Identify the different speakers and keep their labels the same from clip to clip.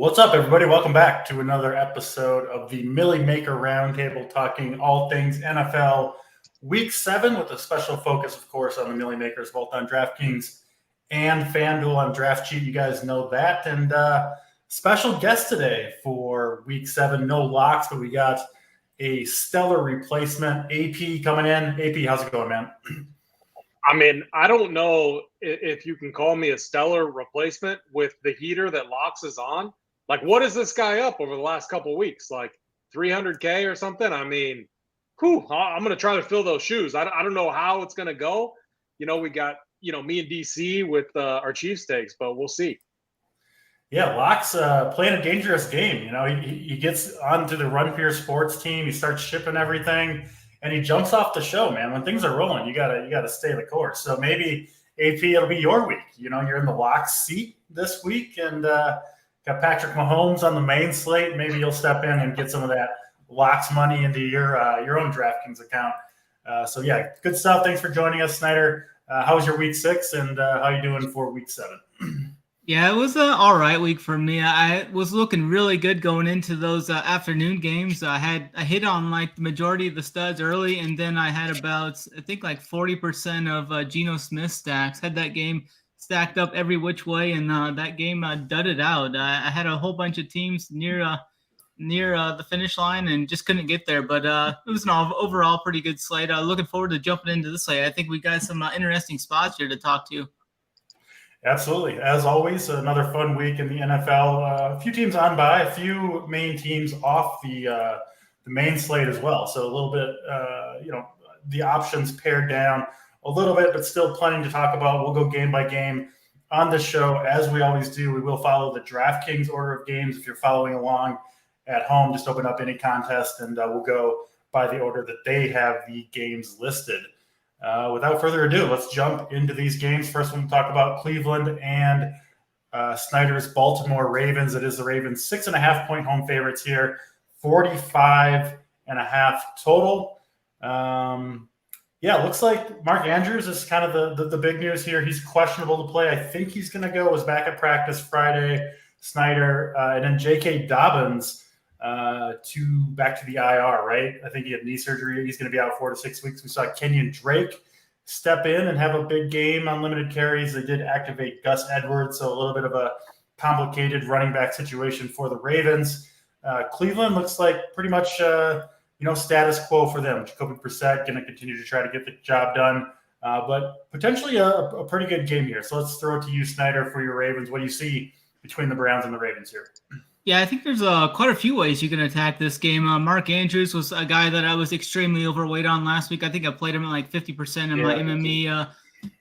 Speaker 1: What's up, everybody? Welcome back to another episode of the Millie Maker Roundtable, talking all things NFL Week 7 with a special focus, of course, on the Millie Makers, both on DraftKings and FanDuel on DraftCheat. You guys know that. And special guest today for Week 7. No locks, but we got a stellar replacement. AP coming in. AP, how's it going, man?
Speaker 2: I mean, I don't know if you can call me a stellar replacement with the heater that Locks is on. Like, what is this guy up over the last couple of weeks? Like 300K or something? I mean, I'm going to try to fill those shoes. I don't know how it's going to go. You know, we got, me and DC with our Chiefs takes, but we'll see.
Speaker 1: Yeah, Locke's playing a dangerous game. He gets onto the Run Fear Sports team. He starts shipping everything, and he jumps off the show, man. When things are rolling, you gotta stay the course. So maybe, AP, it'll be your week. You're in the Locks seat this week, and got Patrick Mahomes on the main slate. Maybe you'll step in and get some of that Locks money into your own DraftKings account. So yeah, good stuff. Thanks for joining us, Snyder. How was your Week 6, and how you doing for Week 7?
Speaker 3: Yeah, it was an all right week for me. I was looking really good going into those afternoon games. I hit on like the majority of the studs early, and then I had about, I think, like 40% of Geno Smith stacks. Had that game stacked up every which way, and that game dudded out. I had a whole bunch of teams near the finish line and just couldn't get there. But it was an overall pretty good slate. Looking forward to jumping into this slate. I think we got some interesting spots here to talk to.
Speaker 1: Absolutely. As always, another fun week in the NFL. A few teams on by, a few main teams off the main slate as well. So a little bit, the options pared down a little bit, but still plenty to talk about. We'll go game by game on the show, as we always do. We will follow the DraftKings order of games. If you're following along at home, just open up any contest, and we'll go by the order that they have the games listed. Without further ado, let's jump into these games. First, we'll talk about Cleveland and Snyder's Baltimore Ravens. It is the Ravens 6.5-point home favorites here, 45.5 total. Yeah, it looks like Mark Andrews is kind of the big news here. He's questionable to play. I think he's going to go. Was back at practice Friday, Snyder. And then J.K. Dobbins back to the IR, right? I think he had knee surgery. He's going to be out 4 to 6 weeks. We saw Kenyon Drake step in and have a big game on limited carries. They did activate Gus Edwards, so a little bit of a complicated running back situation for the Ravens. Cleveland looks like pretty much status quo for them. Jacoby Brissett going to continue to try to get the job done, but potentially a pretty good game here. So let's throw it to you, Snyder, for your Ravens. What do you see between the Browns and the Ravens here?
Speaker 3: Yeah, I think there's quite a few ways you can attack this game. Mark Andrews was a guy that I was extremely overweight on last week. I think I played him at like 50% in my MME.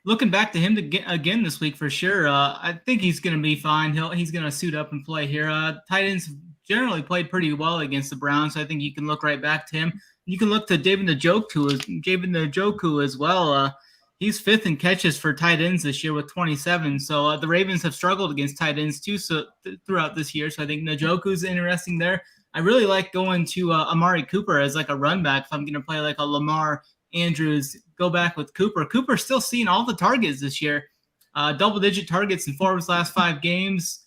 Speaker 3: Looking back to him again this week for sure. I think he's going to be fine. He's going to suit up and play here. Tight ends generally played pretty well against the Browns, so I think you can look right back to him. You can look to David Njoku as well. He's 5th in catches for tight ends this year with 27. So the Ravens have struggled against tight ends too throughout this year. So I think Njoku's interesting there. I really like going to Amari Cooper as like a run back. If I'm going to play like a Lamar Andrews, go back with Cooper. Cooper's still seeing all the targets this year. Double-digit targets in 4 of his last 5 games.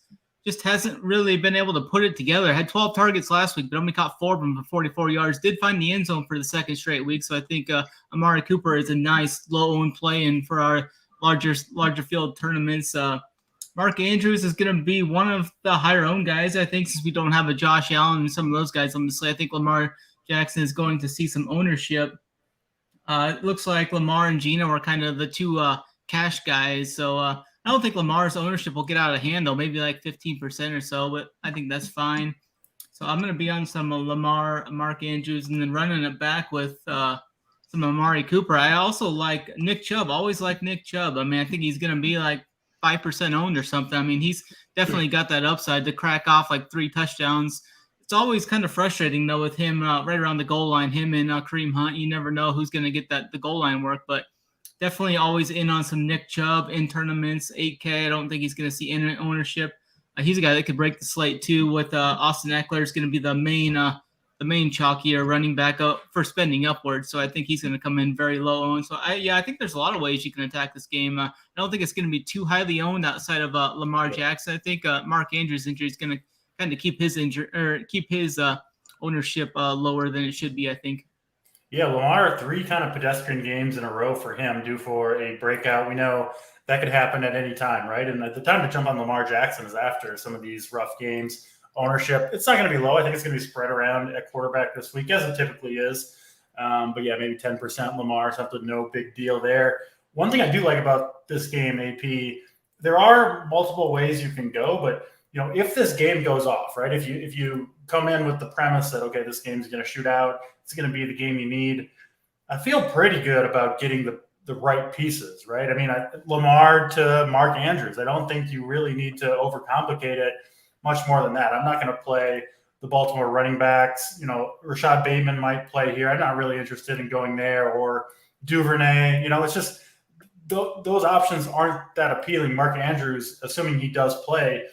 Speaker 3: Just hasn't really been able to put it together. Had 12 targets last week, but only caught 4 of them for 44 yards. Did find the end zone for the second straight week. So I think Amari Cooper is a nice low-owned play in for our larger field tournaments. Mark Andrews is going to be one of the higher-owned guys, I think, since we don't have a Josh Allen and some of those guys on the slate. I think Lamar Jackson is going to see some ownership. It looks like Lamar and Geno are kind of the two cash guys. So I don't think Lamar's ownership will get out of hand, though, maybe like 15% or so, but I think that's fine. So I'm going to be on some Lamar, Mark Andrews, and then running it back with some Amari Cooper. I also like Nick Chubb, always like Nick Chubb. I mean, I think he's going to be like 5% owned or something. I mean, he's definitely got that upside to crack off like 3 touchdowns. It's always kind of frustrating, though, with him right around the goal line, him and Kareem Hunt. You never know who's going to get the goal line work, but definitely always in on some Nick Chubb in tournaments, 8K. I don't think he's going to see any ownership. He's a guy that could break the slate too. With Austin Eckler is going to be the main chalky or running back up for spending upwards. So I think he's going to come in very low owned. So I think there's a lot of ways you can attack this game. I don't think it's going to be too highly owned outside of Lamar Jackson. I think Mark Andrews' injury is going to kind of keep his ownership lower than it should be, I think.
Speaker 1: Yeah, Lamar, 3 kind of pedestrian games in a row for him, due for a breakout. We know that could happen at any time, right? And the time to jump on Lamar Jackson is after some of these rough games. Ownership, it's not going to be low. I think it's going to be spread around at quarterback this week, as it typically is. But yeah, maybe 10% Lamar, something, no big deal there. One thing I do like about this game, AP, there are multiple ways you can go, but if this game goes off, right? If you come in with the premise that, okay, this game's going to shoot out, it's going to be the game you need, I feel pretty good about getting the right pieces, right? I mean, Lamar to Mark Andrews, I don't think you really need to overcomplicate it much more than that. I'm not going to play the Baltimore running backs. Rashad Bateman might play here. I'm not really interested in going there, or Duvernay. It's just those options aren't that appealing. Mark Andrews, assuming he does playing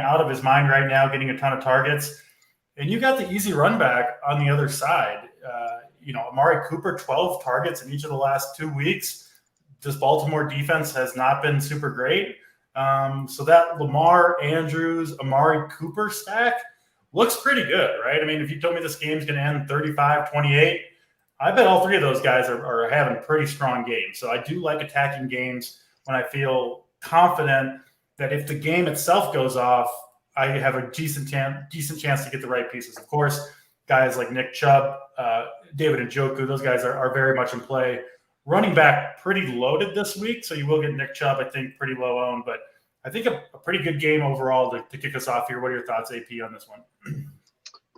Speaker 1: out of his mind right now, getting a ton of targets. And you got the easy run back on the other side. Amari Cooper, 12 targets in each of the last 2 weeks. This Baltimore defense has not been super great. So that Lamar, Andrews, Amari Cooper stack looks pretty good, right? I mean, if you told me this game's going to end 35-28, I bet all 3 of those guys are having pretty strong games. So I do like attacking games when I feel confident that if the game itself goes off, I have a decent chance to get the right pieces. Of course, guys like Nick Chubb, David Njoku, those guys are very much in play. Running back pretty loaded this week, so you will get Nick Chubb, I think, pretty low owned. But I think a pretty good game overall to kick us off here. What are your thoughts, AP, on this one?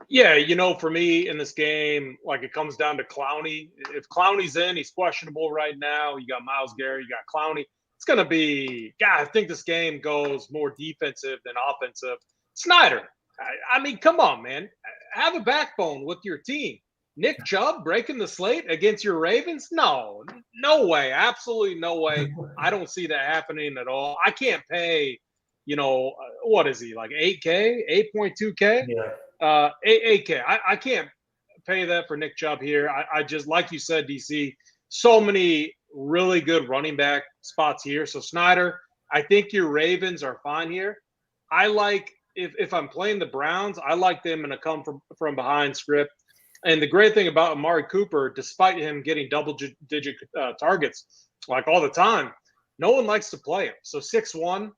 Speaker 2: Yeah, for me in this game, it comes down to Clowney. If Clowney's in, he's questionable right now. You got Myles Garrett, you got Clowney. It's going to be, I think this game goes more defensive than offensive. SNYDER, I mean, come on, man. Have a backbone with your team. Nick Chubb breaking the slate against your Ravens? No way. Absolutely no way. I don't see that happening at all. I can't pay, what is he, like 8K, 8.2K?
Speaker 1: Yeah.
Speaker 2: 8K. I can't pay that for Nick Chubb here. I just, like you said, DC, so many really good running back spots here. So SNYDER, I think your Ravens are fine here. I like, if I'm playing the Browns, I like them in a come from behind script. And the great thing about Amari Cooper, despite him getting double-digit targets all the time, no one likes to play him. So 6-1,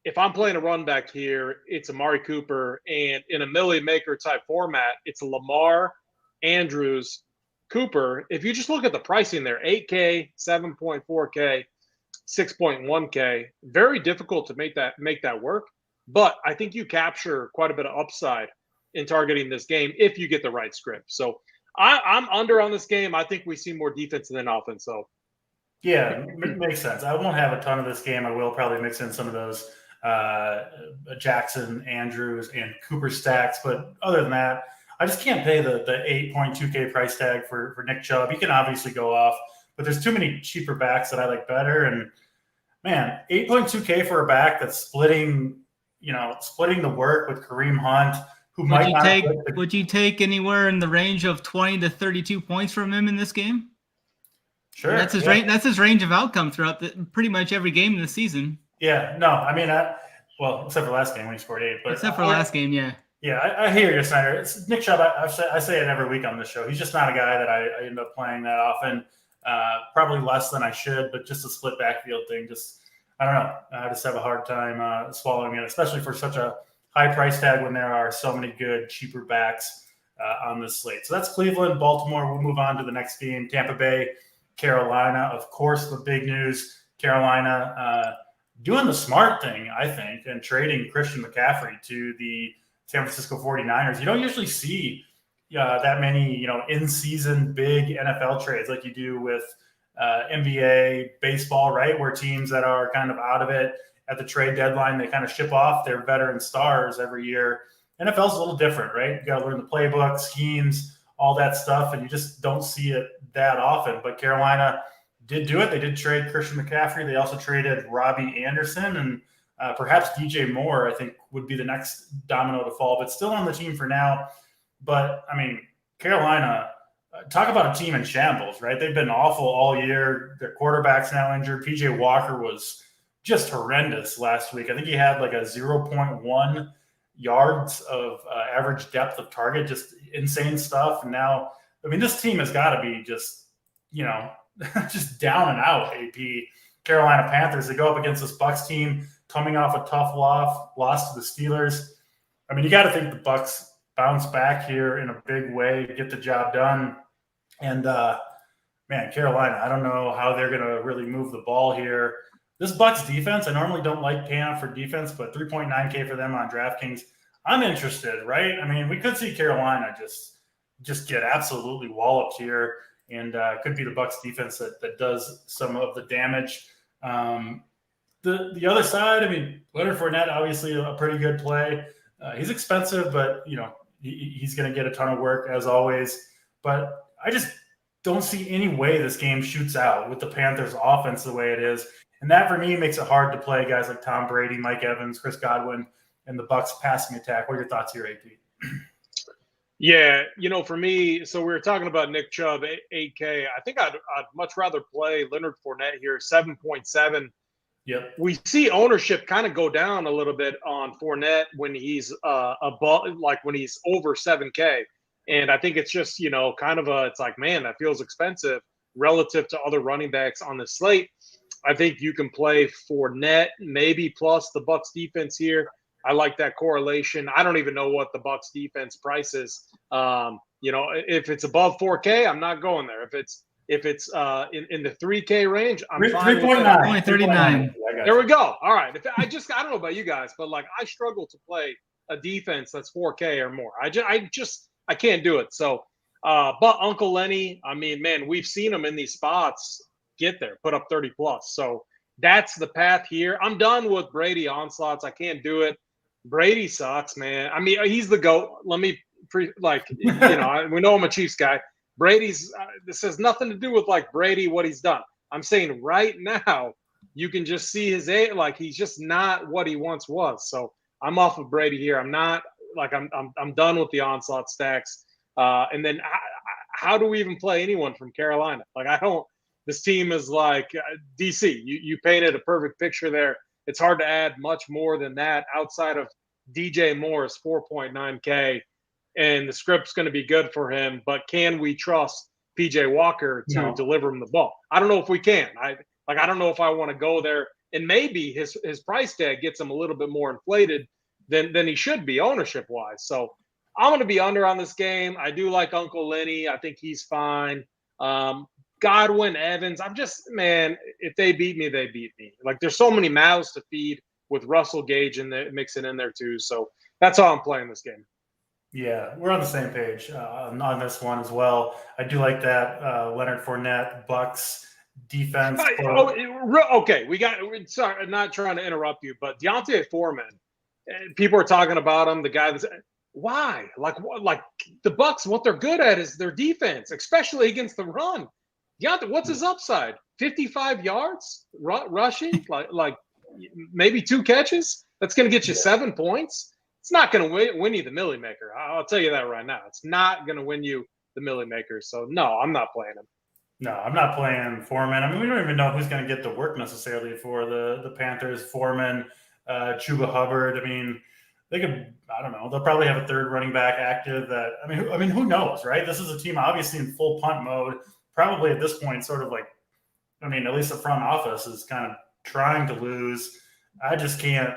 Speaker 2: if I'm playing a run back here, it's Amari Cooper. And in a Millie Maker type format, it's Lamar, Andrews, Cooper. If you just look at the pricing there, 8K, 7.4K, 6.1K, very difficult to make that work. But I think you capture quite a bit of upside in targeting this game if you get the right script. So I'm under on this game. I think we see more defense than offense. So
Speaker 1: yeah, makes sense. I won't have a ton of this game. I will probably mix in some of those Jackson, Andrews, and Cooper stacks. But other than that, I just can't pay the 8.2K price tag for Nick Chubb. He can obviously go off, but there's too many cheaper backs that I like better. And man, 8.2K for a back that's splitting the work with Kareem Hunt, who
Speaker 3: would you take anywhere in the range of 20 to 32 points from him in this game?
Speaker 1: Sure.
Speaker 3: That's his range. That's his range of outcome throughout pretty much every game in the season.
Speaker 1: Yeah. No, I mean, except for last game when he scored 8. But
Speaker 3: except for last game, yeah.
Speaker 1: Yeah, I hear you, SNYDER. It's Nick Chubb. I say it every week on this show. He's just not a guy that I end up playing that often. Probably less than I should, but just a split backfield thing. I don't know. I just have a hard time swallowing it, especially for such a high price tag when there are so many good, cheaper backs on this slate. So that's Cleveland, Baltimore. We'll move on to the next game. Tampa Bay, Carolina. Of course, the big news, Carolina doing the smart thing, I think, and trading Christian McCaffrey to the San Francisco 49ers. You don't usually see that many, in-season big NFL trades like you do with NBA, baseball, right? Where teams that are kind of out of it at the trade deadline, they kind of ship off their veteran stars every year. NFL's a little different, right? You got to learn the playbook, schemes, all that stuff, and you just don't see it that often. But Carolina did do it. They did trade Christian McCaffrey. They also traded Robbie Anderson, and perhaps DJ Moore, I think, would be the next domino to fall, but still on the team for now. But, I mean, Carolina, talk about a team in shambles, right? They've been awful all year. Their quarterback's now injured. PJ Walker was just horrendous last week. I think he had like a 0.1 yards of average depth of target, just insane stuff. And now, I mean, this team has got to be just, just down and out, AP. Carolina Panthers, they go up against this Bucs team coming off a tough loss to the Steelers. I mean, you got to think the Bucs bounce back here in a big way to get the job done. And, man, Carolina, I don't know how they're going to really move the ball here. This Bucs defense, I normally don't like paying out for defense, but 3.9K for them on DraftKings, I'm interested, right? I mean, we could see Carolina just get absolutely walloped here, and could be the Bucs defense that does some of the damage. The other side, I mean, Leonard Fournette, obviously a pretty good play. He's expensive, but, he's going to get a ton of work as always. But I just don't see any way this game shoots out with the Panthers offense the way it is. And that, for me, makes it hard to play guys like Tom Brady, Mike Evans, Chris Godwin, and the Bucs passing attack. What are your thoughts here, AP?
Speaker 2: Yeah, for me, so we were talking about Nick Chubb, 8K. I think I'd much rather play Leonard Fournette here, 7.7.
Speaker 1: Yep.
Speaker 2: We see ownership kind of go down a little bit on Fournette when he's above, like when he's over 7K. And I think it's just, it's like, man, that feels expensive relative to other running backs on the slate. I think you can play Fournette, maybe plus the Bucs defense here. I like that correlation. I don't even know what the Bucs defense price is. If it's above 4K, I'm not going there. If it's in the 3K range, I'm fine.
Speaker 1: 3.9.
Speaker 3: Only 39.
Speaker 2: There we go. All right. I don't know about you guys, but like I struggle to play a defense that's 4K or more. I can't do it. So, but Uncle Lenny, I mean, man, we've seen him in these spots get there, put up 30 plus. So that's the path here. I'm done with Brady onslaughts. I can't do it. Brady sucks, man. I mean, he's the GOAT. Let me we know I'm a Chiefs guy. Brady's this has nothing to do with like Brady, what he's done. I'm saying right now, you can just see his age, like he's just not what he once was. So I'm off of Brady here. I'm not like I'm done with the onslaught stacks. And then how do we even play anyone from Carolina? Like this team is like DC. You painted a perfect picture there. It's hard to add much more than that outside of DJ Moore's 4.9K, and the script's going to be good for him. But can we trust PJ Walker to deliver him the ball? I don't know if we can. I don't know if I want to go there. And maybe his price tag gets him a little bit more inflated than he should be ownership wise. So I'm going to be under on this game. I do like Uncle Lenny. I think he's fine. Godwin, Evans. If they beat me, they beat me. Like there's so many mouths to feed with Russell Gage mixing in there too. So that's how I'm playing this game.
Speaker 1: Yeah, we're on the same page on this one as well. I do like that Leonard Fournette, Bucs defense.
Speaker 2: Okay. Sorry, I'm not trying to interrupt you, but Deontay Foreman, people are talking about him. The guy that's why? Like the Bucs, what they're good at is their defense, especially against the run. Deontay, what's his upside? 55 yards rushing, like maybe 2 catches. That's going to get you 7 points. It's not going to win you the Millie Maker. I'll tell you that right now. It's not going to win you the Millie Maker. So no, I'm not playing him.
Speaker 1: No, I'm not playing Foreman. I mean, we don't even know who's going to get the work necessarily for the Panthers. Foreman, Chuba Hubbard. I mean, they could. I don't know. They'll probably have a third running back active. Who knows, right? This is a team obviously in full punt mode. Probably at this point, sort of like, at least the front office is kind of trying to lose. I just can't.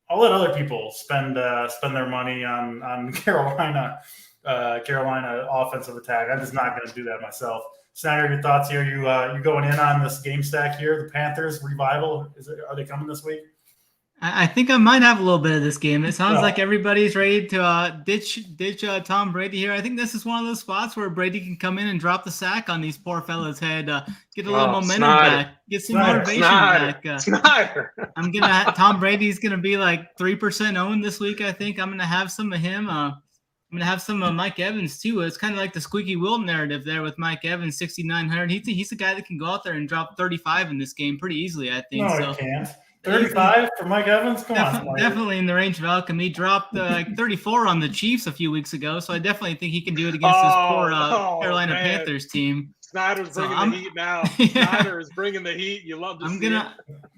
Speaker 1: I'll let other people spend their money on Carolina offensive attack. I'm just not going to do that myself. Snyder, your thoughts here? You going in on this game stack here? The Panthers revival? Are they coming this week?
Speaker 3: I think I might have a little bit of this game. It sounds like everybody's ready to ditch Tom Brady here. I think this is one of those spots where Brady can come in and drop the sack on these poor fellas' head, get a little momentum back, get some motivation back. I'm gonna Tom Brady's gonna be like 3% owned this week. I think I'm gonna have some of him. I'm gonna have some of Mike Evans too. It's kind of like the squeaky wheel narrative there with Mike Evans, 6,900. He's a guy that can go out there and drop 35 in this game pretty easily. I think.
Speaker 1: No, he can't. 35 for Mike Evans? Come on.
Speaker 3: Definitely in the range of outcome. He dropped 34 on the Chiefs a few weeks ago, so I definitely think he can do it against this poor Carolina Panthers team.
Speaker 2: Snyder's bringing the heat now.
Speaker 3: Yeah.
Speaker 2: Snyder is bringing the heat. You love to see it.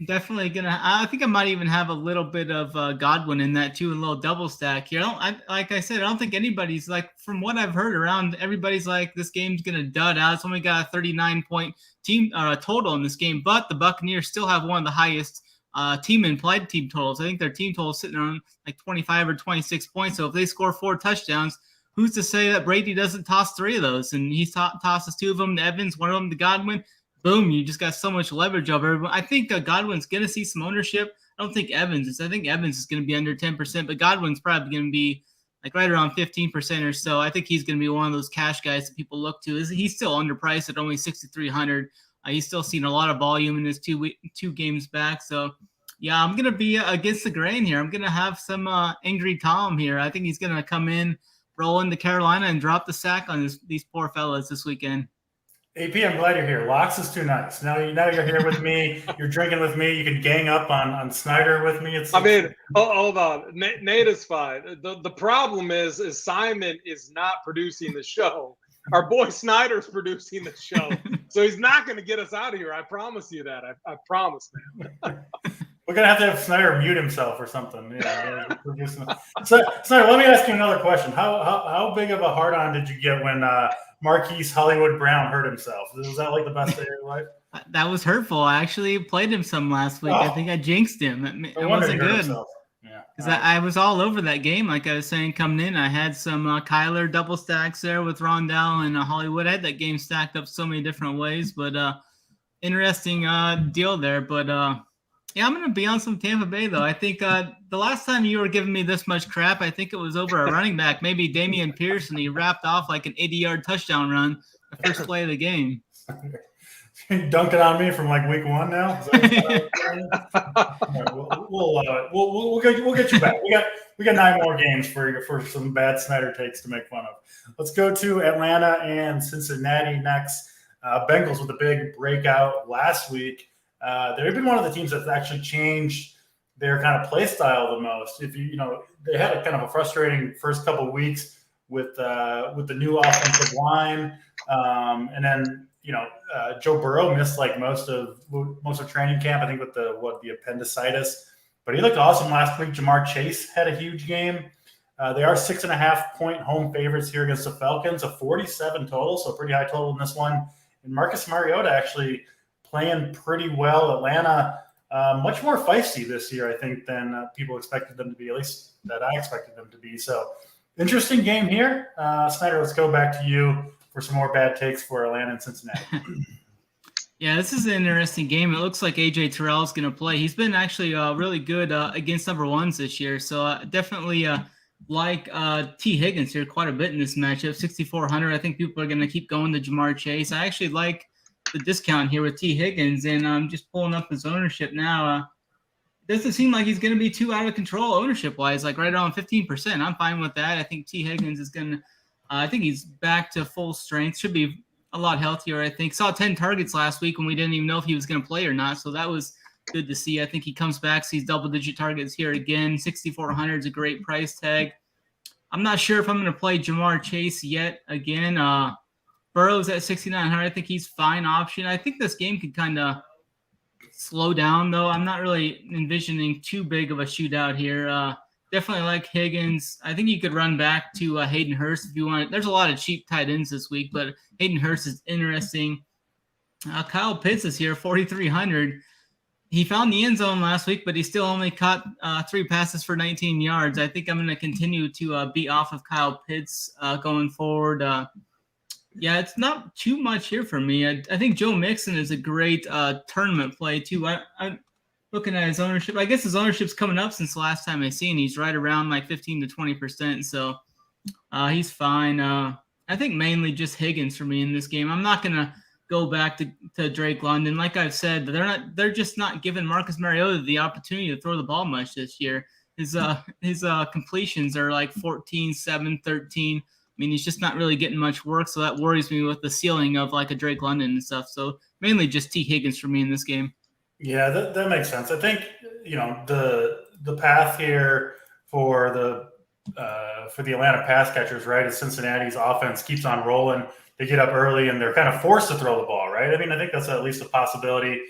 Speaker 3: Definitely gonna. I think I might even have a little bit of Godwin in that too, a little double stack here. Like I said, I don't think anybody's like, from what I've heard around, everybody's like this game's gonna dud out. It's only got a 39-point team total in this game, but the Buccaneers still have one of the highest implied team totals. I think their team total is sitting on like 25 or 26 points. So if they score 4 touchdowns, who's to say that Brady doesn't toss 3 of those? And he tosses 2 of them to Evans, 1 of them to Godwin. Boom, you just got so much leverage over everyone. I think Godwin's going to see some ownership. I don't think Evans is. I think Evans is going to be under 10%, but Godwin's probably going to be like right around 15% or so. I think he's going to be one of those cash guys that people look to. He's still underpriced at only 6,300. He's still seen a lot of volume in his two games back. So, yeah, I'm going to be against the grain here. I'm going to have some angry Tom here. I think he's going to come in, roll into Carolina, and drop the sack on these poor fellas this weekend.
Speaker 1: AP, I'm glad you're here. Locks is too nice. Now you're here with me. You're drinking with me. You can gang up on SNYDER with me.
Speaker 2: Hold on. Nate is fine. The problem is Simon is not producing the show. Our boy Snyder's producing the show. So he's not going to get us out of here. I promise you that. I promise, man.
Speaker 1: We're going to have Snyder mute himself or something. So, Snyder, let me ask you another question. How big of a hard-on did you get when Marquise Hollywood Brown hurt himself? Was that like the best day of your life?
Speaker 3: That was hurtful. I actually played him some last week. I think I jinxed him. It wasn't good. Because I was all over that game. Like I was saying, coming in, I had some Kyler double stacks there with Rondell and Hollywood. I had that game stacked up so many different ways, but interesting deal there. But yeah, I'm going to be on some Tampa Bay, though. I think the last time you were giving me this much crap, I think it was over a running back, maybe Damian Pierce, and he wrapped off like an 80-yard touchdown run the first play of the game.
Speaker 1: Dunk it on me from like week 1 now. We'll get you back. We got 9 more games for some bad Snyder takes to make fun of. Let's go to Atlanta and Cincinnati next. Bengals with a big breakout last week. They've been one of the teams that's actually changed their kind of play style the most. They had a kind of a frustrating first couple of weeks with the new offensive line, and then Joe Burrow missed like most of training camp, I think, with the appendicitis. But he looked awesome last week. Jamar Chase had a huge game. They are 6.5-point home favorites here against the Falcons, a 47 total, so a pretty high total in this one. And Marcus Mariota actually playing pretty well. Atlanta, much more feisty this year, I think, than people expected them to be, at least that I expected them to be. So interesting game here. Snyder, let's go back to you for some more bad takes for Atlanta and Cincinnati.
Speaker 3: Yeah, this is an interesting game. It looks like A.J. Terrell is going to play. He's been actually really good against number ones this year. So definitely like T. Higgins here quite a bit in this matchup. 6,400. I think people are going to keep going to Jamar Chase. I actually like the discount here with T. Higgins, and I'm just pulling up his ownership now. Doesn't seem like he's going to be too out of control ownership-wise, like right around 15%. I'm fine with that. I think T. Higgins is going to I think he's back to full strength. Should be a lot healthier, I think. Saw 10 targets last week when we didn't even know if he was going to play or not, so that was good to see. I think he comes back, sees double-digit targets here again. 6,400 is a great price tag. I'm not sure if I'm going to play Jamar Chase yet again. Burrow's at 6,900. I think he's fine option. I think this game could kind of slow down, though. I'm not really envisioning too big of a shootout here. Definitely like Higgins. I think you could run back to Hayden Hurst if you want. There's a lot of cheap tight ends this week, but Hayden Hurst is interesting. Kyle Pitts is here, 4,300. He found the end zone last week, but he still only caught 3 passes for 19 yards. I think I'm going to continue to be off of Kyle Pitts going forward. Yeah, it's not too much here for me. I think Joe Mixon is a great tournament play, too. I'm looking at his ownership. I guess his ownership's coming up since the last time I seen. He's right around like 15 to 20%, so he's fine. I think mainly just Higgins for me in this game. I'm not going to go back to Drake London. Like I've said, they're just not giving Marcus Mariota the opportunity to throw the ball much this year. His completions are like 14, 7, 13. I mean, he's just not really getting much work, so that worries me with the ceiling of like a Drake London and stuff. So mainly just T. Higgins for me in this game.
Speaker 1: Yeah, that makes sense. I think the path here for the Atlanta pass catchers, right, is Cincinnati's offense keeps on rolling. they get up early and they're kind of forced to throw the ball, right? I mean, I think that's at least a possibility.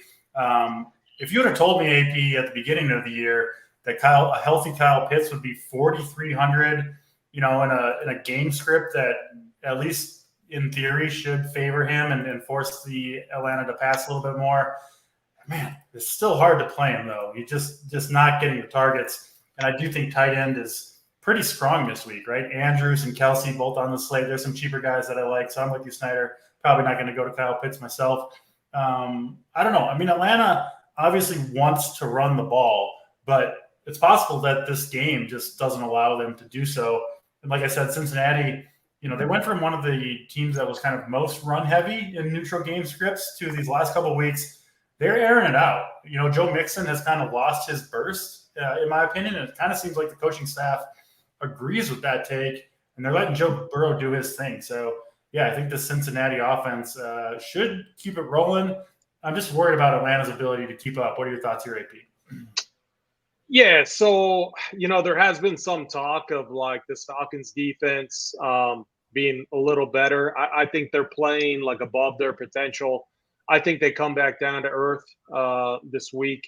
Speaker 1: If you would have told me, AP, at the beginning of the year that a healthy Kyle Pitts would be 4,300, in a game script that at least in theory should favor him and force the Atlanta to pass a little bit more, man, it's still hard to play him, though. He's just not getting the targets. And I do think tight end is pretty strong this week, right? Andrews and Kelsey both on the slate. There's some cheaper guys that I like, so I'm with you, Snyder. Probably not going to go to Kyle Pitts myself. I don't know. I mean, Atlanta obviously wants to run the ball, but it's possible that this game just doesn't allow them to do so. And like I said, Cincinnati, they went from one of the teams that was kind of most run heavy in neutral game scripts to these last couple of weeks. They're airing it out. Joe Mixon has kind of lost his burst, in my opinion, and it kind of seems like the coaching staff agrees with that take, and they're letting Joe Burrow do his thing. So, yeah, I think the Cincinnati offense should keep it rolling. I'm just worried about Atlanta's ability to keep up. What are your thoughts here, AP?
Speaker 2: Yeah, so, there has been some talk of like this Falcons defense being a little better. I think they're playing like above their potential. I think they come back down to earth this week.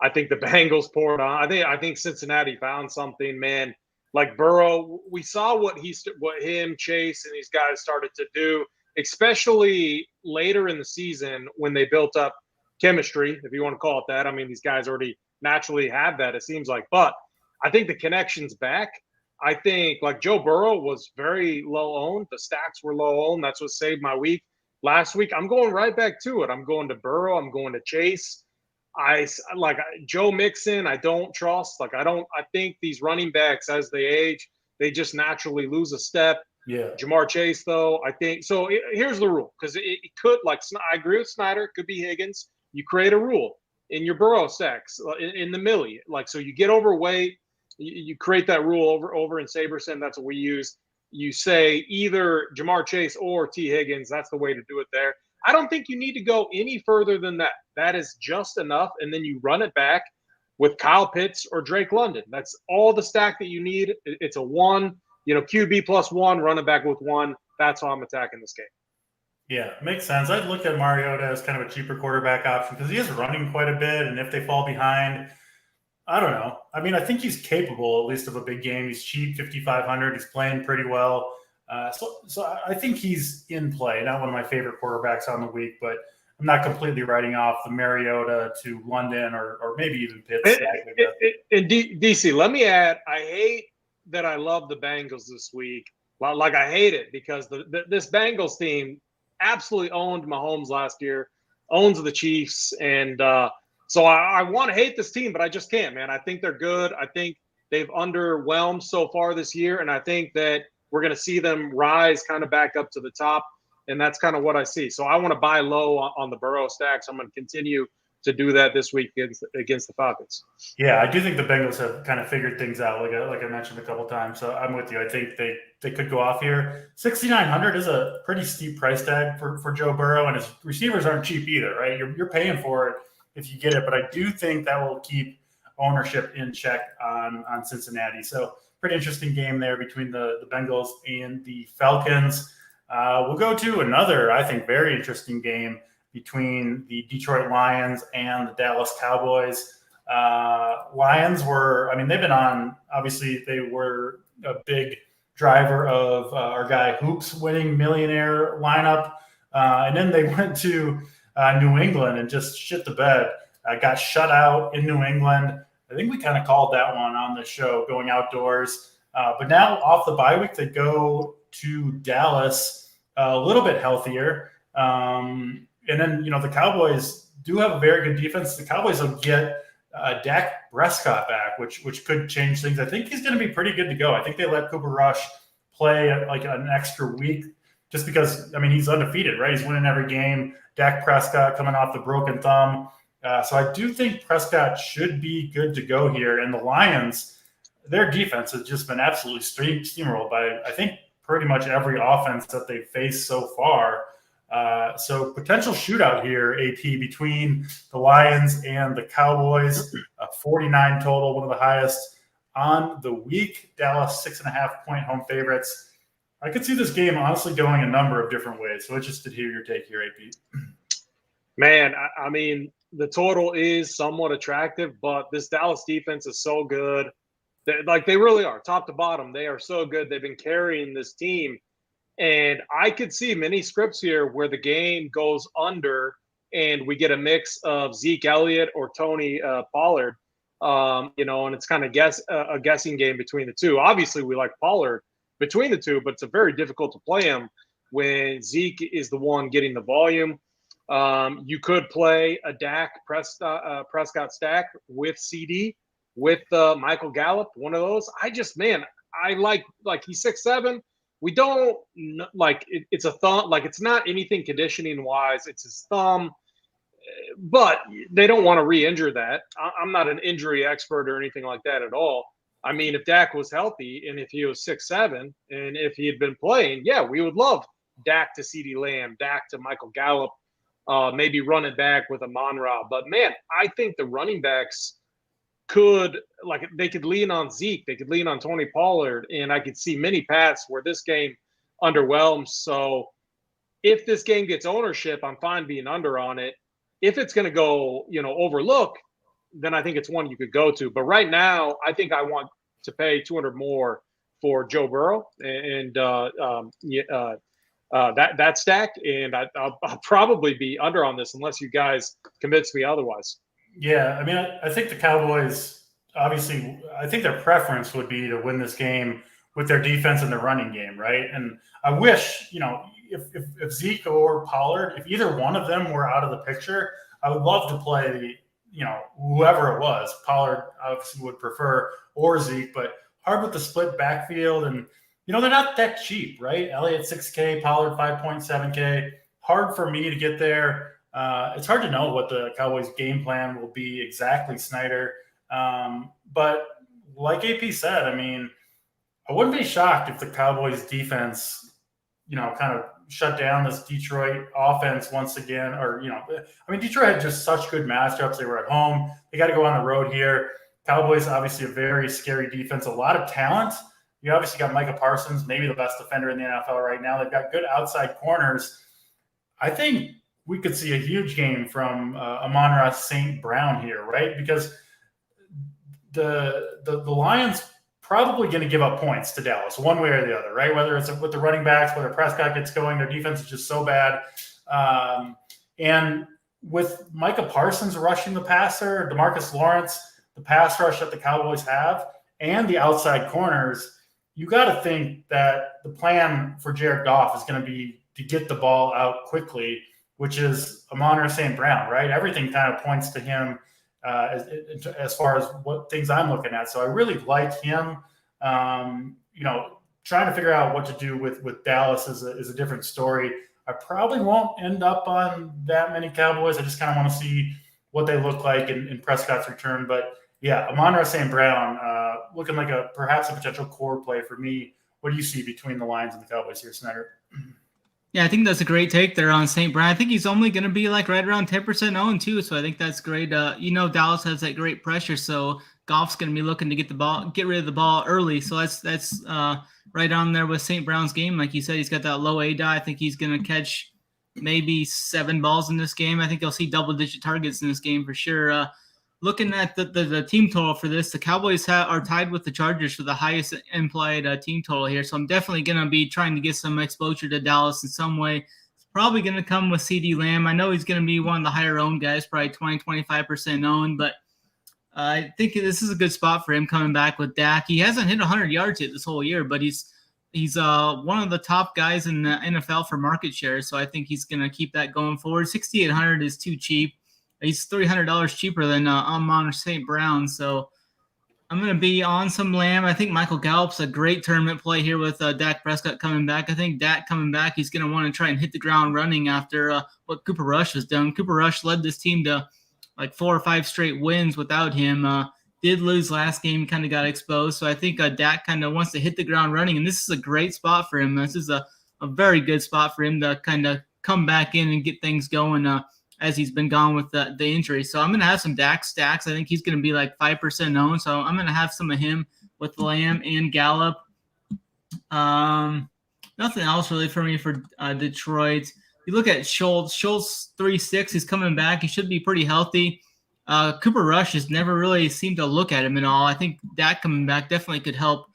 Speaker 2: I think the Bengals poured on. I think Cincinnati found something, man. Like Burrow, we saw what him, Chase, and these guys started to do, especially later in the season when they built up chemistry, if you want to call it that. I mean, these guys already naturally have that, it seems like. But I think the connection's back. I think, like, Joe Burrow was very low owned. The stacks were low owned. That's what saved my week last week. I'm going right back to it. I'm going to Burrow. I'm going to Chase. I like Joe Mixon. I don't trust. I think these running backs, as they age, they just naturally lose a step.
Speaker 1: Yeah.
Speaker 2: Jamar Chase, though, I think so. Here's the rule, because it could, like, I agree with Snyder. It could be Higgins. You create a rule in your Burrow stacks in the millie, so you get overweight. You create that rule over in Saberson. That's what we use. You say either Jamar Chase or T. Higgins. That's the way to do it there. I don't think you need to go any further than that. That is just enough. And then you run it back with Kyle Pitts or Drake London. That's all the stack that you need. It's a one, QB plus one, run it back with one. That's how I'm attacking this game.
Speaker 1: Yeah, makes sense. I'd look at Mariota as kind of a cheaper quarterback option because he is running quite a bit. And if they fall behind, I don't know. I mean, I think he's capable, at least, of a big game. He's cheap, 5,500. He's playing pretty well. So I think he's in play. Not one of my favorite quarterbacks on the week, but I'm not completely writing off the Mariota to London or maybe even Pitts.
Speaker 2: And DC, let me add, I hate that I love the Bengals this week. Like, I hate it because this Bengals team absolutely owned Mahomes last year, owns the Chiefs, and so I want to hate this team, but I just can't, man. I think they're good. I think they've underwhelmed so far this year, and I think that we're going to see them rise kind of back up to the top, and that's kind of what I see. So I want to buy low on the Burrow stacks. I'm going to continue to do that this week against the Falcons.
Speaker 1: Yeah, I do think the Bengals have kind of figured things out, like I mentioned a couple times. So I'm with you. I think they could go off here. 6,900 is a pretty steep price tag for Joe Burrow, and his receivers aren't cheap either, right? You're paying for it if you get it, but I do think that will keep ownership in check on Cincinnati. So pretty interesting game there between the Bengals and the Falcons. We'll go to another, I think, very interesting game between the Detroit Lions and the Dallas Cowboys. Lions they've been on, obviously, they were a big driver of our guy Hoops winning millionaire lineup. And then they went to New England and just shit the bed. Got shut out in New England. I think we kind of called that one on the show, going outdoors. But now off the bye week, they go to Dallas a little bit healthier. And then, the Cowboys do have a very good defense. The Cowboys will get Dak Prescott back, which could change things. I think he's going to be pretty good to go. I think they let Cooper Rush play like an extra week just because, he's undefeated, right? He's winning every game. Dak Prescott coming off the broken thumb. So I do think Prescott should be good to go here. And the Lions, their defense has just been absolutely steamrolled by, I think, pretty much every offense that they've faced so far. So potential shootout here, AP, between the Lions and the Cowboys. 49 total, one of the highest on the week. Dallas 6.5-point home favorites. I could see this game honestly going a number of different ways. So interested to hear your take here, AP.
Speaker 2: Man, I mean, the total is somewhat attractive, but this Dallas defense is so good. They really are, top to bottom. They are so good. They've been carrying this team. And I could see many scripts here where the game goes under and we get a mix of Zeke Elliott or Tony Pollard, and it's kind of a guessing game between the two. Obviously, we like Pollard between the two, but it's very difficult to play him when Zeke is the one getting the volume. You could play a Dak Prescott stack with CD, with Michael Gallup, one of those. I like he's 6'7". We don't like it, it's a thumb, like it's not anything conditioning wise. It's his thumb, but they don't want to re-injure that. I'm not an injury expert or anything like that at all. I mean, if Dak was healthy and if he was 6'7", and if he had been playing, yeah, we would love Dak to CeeDee Lamb, Dak to Michael Gallup, maybe run it back with Amon-Ra. But man, I think the running backs they could lean on Zeke, they could lean on Tony Pollard, and I could see many paths where this game underwhelms. So if this game gets ownership, I'm fine being under on it. If it's going to go, overlook, then I think it's one you could go to. But right now, I think I want to pay $200 more for Joe Burrow and that stack, and I'll probably be under on this unless you guys convince me otherwise.
Speaker 1: Yeah, I mean, I think the Cowboys, obviously, I think their preference would be to win this game with their defense and their running game, right? And I wish, if Zeke or Pollard, if either one of them were out of the picture, I would love to play, whoever it was. Pollard obviously would prefer, or Zeke, but hard with the split backfield. And, they're not that cheap, right? Elliott, $6K, Pollard, 5.7K. Hard for me to get there. It's hard to know what the Cowboys' game plan will be exactly, Snyder. But like AP said, I mean, I wouldn't be shocked if the Cowboys' defense, kind of shut down this Detroit offense once again. Or, Detroit had just such good matchups. They were at home. They got to go on the road here. Cowboys, obviously, a very scary defense, a lot of talent. You obviously got Micah Parsons, maybe the best defender in the NFL right now. They've got good outside corners. I think we could see a huge game from Amon-Ra St. Brown here, right? Because the Lions probably going to give up points to Dallas one way or the other, right? Whether it's with the running backs, whether Prescott gets going, their defense is just so bad. And with Micah Parsons rushing the passer, DeMarcus Lawrence, the pass rush that the Cowboys have, and the outside corners, you got to think that the plan for Jared Goff is going to be to get the ball out quickly, which is Amon-Ra St. Brown, right? Everything kind of points to him as far as what things I'm looking at. So I really like him. Trying to figure out what to do with Dallas is a different story. I probably won't end up on that many Cowboys. I just kind of want to see what they look like in Prescott's return. But yeah, Amon-Ra St. Brown looking like perhaps a potential core play for me. What do you see between the Lions and the Cowboys here, Snyder?
Speaker 3: Yeah, I think that's a great take there on St. Brown. I think he's only going to be right around 10% owned too, so I think that's great. Dallas has that great pressure, so Goff's going to be looking to get rid of the ball early. So that's right on there with St. Brown's game. Like you said, he's got that low ADOT. I think he's going to catch maybe 7 balls in this game. I think he'll see double-digit targets in this game for sure. Looking at the team total for this, the Cowboys are tied with the Chargers for the highest implied team total here. So I'm definitely going to be trying to get some exposure to Dallas in some way. It's probably going to come with CeeDee Lamb. I know he's going to be one of the higher owned guys, probably 20-25% owned, but I think this is a good spot for him coming back with Dak. He hasn't hit 100 yards yet this whole year, but he's one of the top guys in the NFL for market share. So I think he's going to keep that going forward. 6,800 is too cheap. He's $300 cheaper than Amon-Ra St. Brown. So I'm going to be on some Lamb. I think Michael Gallup's a great tournament play here with Dak Prescott coming back. I think Dak coming back, he's going to want to try and hit the ground running after what Cooper Rush has done. Cooper Rush led this team to 4 or 5 straight wins without him. Did lose last game, kind of got exposed. So I think Dak kind of wants to hit the ground running, and this is a great spot for him. This is a very good spot for him to kind of come back in and get things going as he's been gone with the injury. So I'm going to have some Dak stacks. I think he's going to be 5% owned. So I'm going to have some of him with Lamb and Gallup. Nothing else really for me for Detroit. You look at Schultz. Schultz 3.6. He's coming back. He should be pretty healthy. Cooper Rush has never really seemed to look at him at all. I think that coming back definitely could help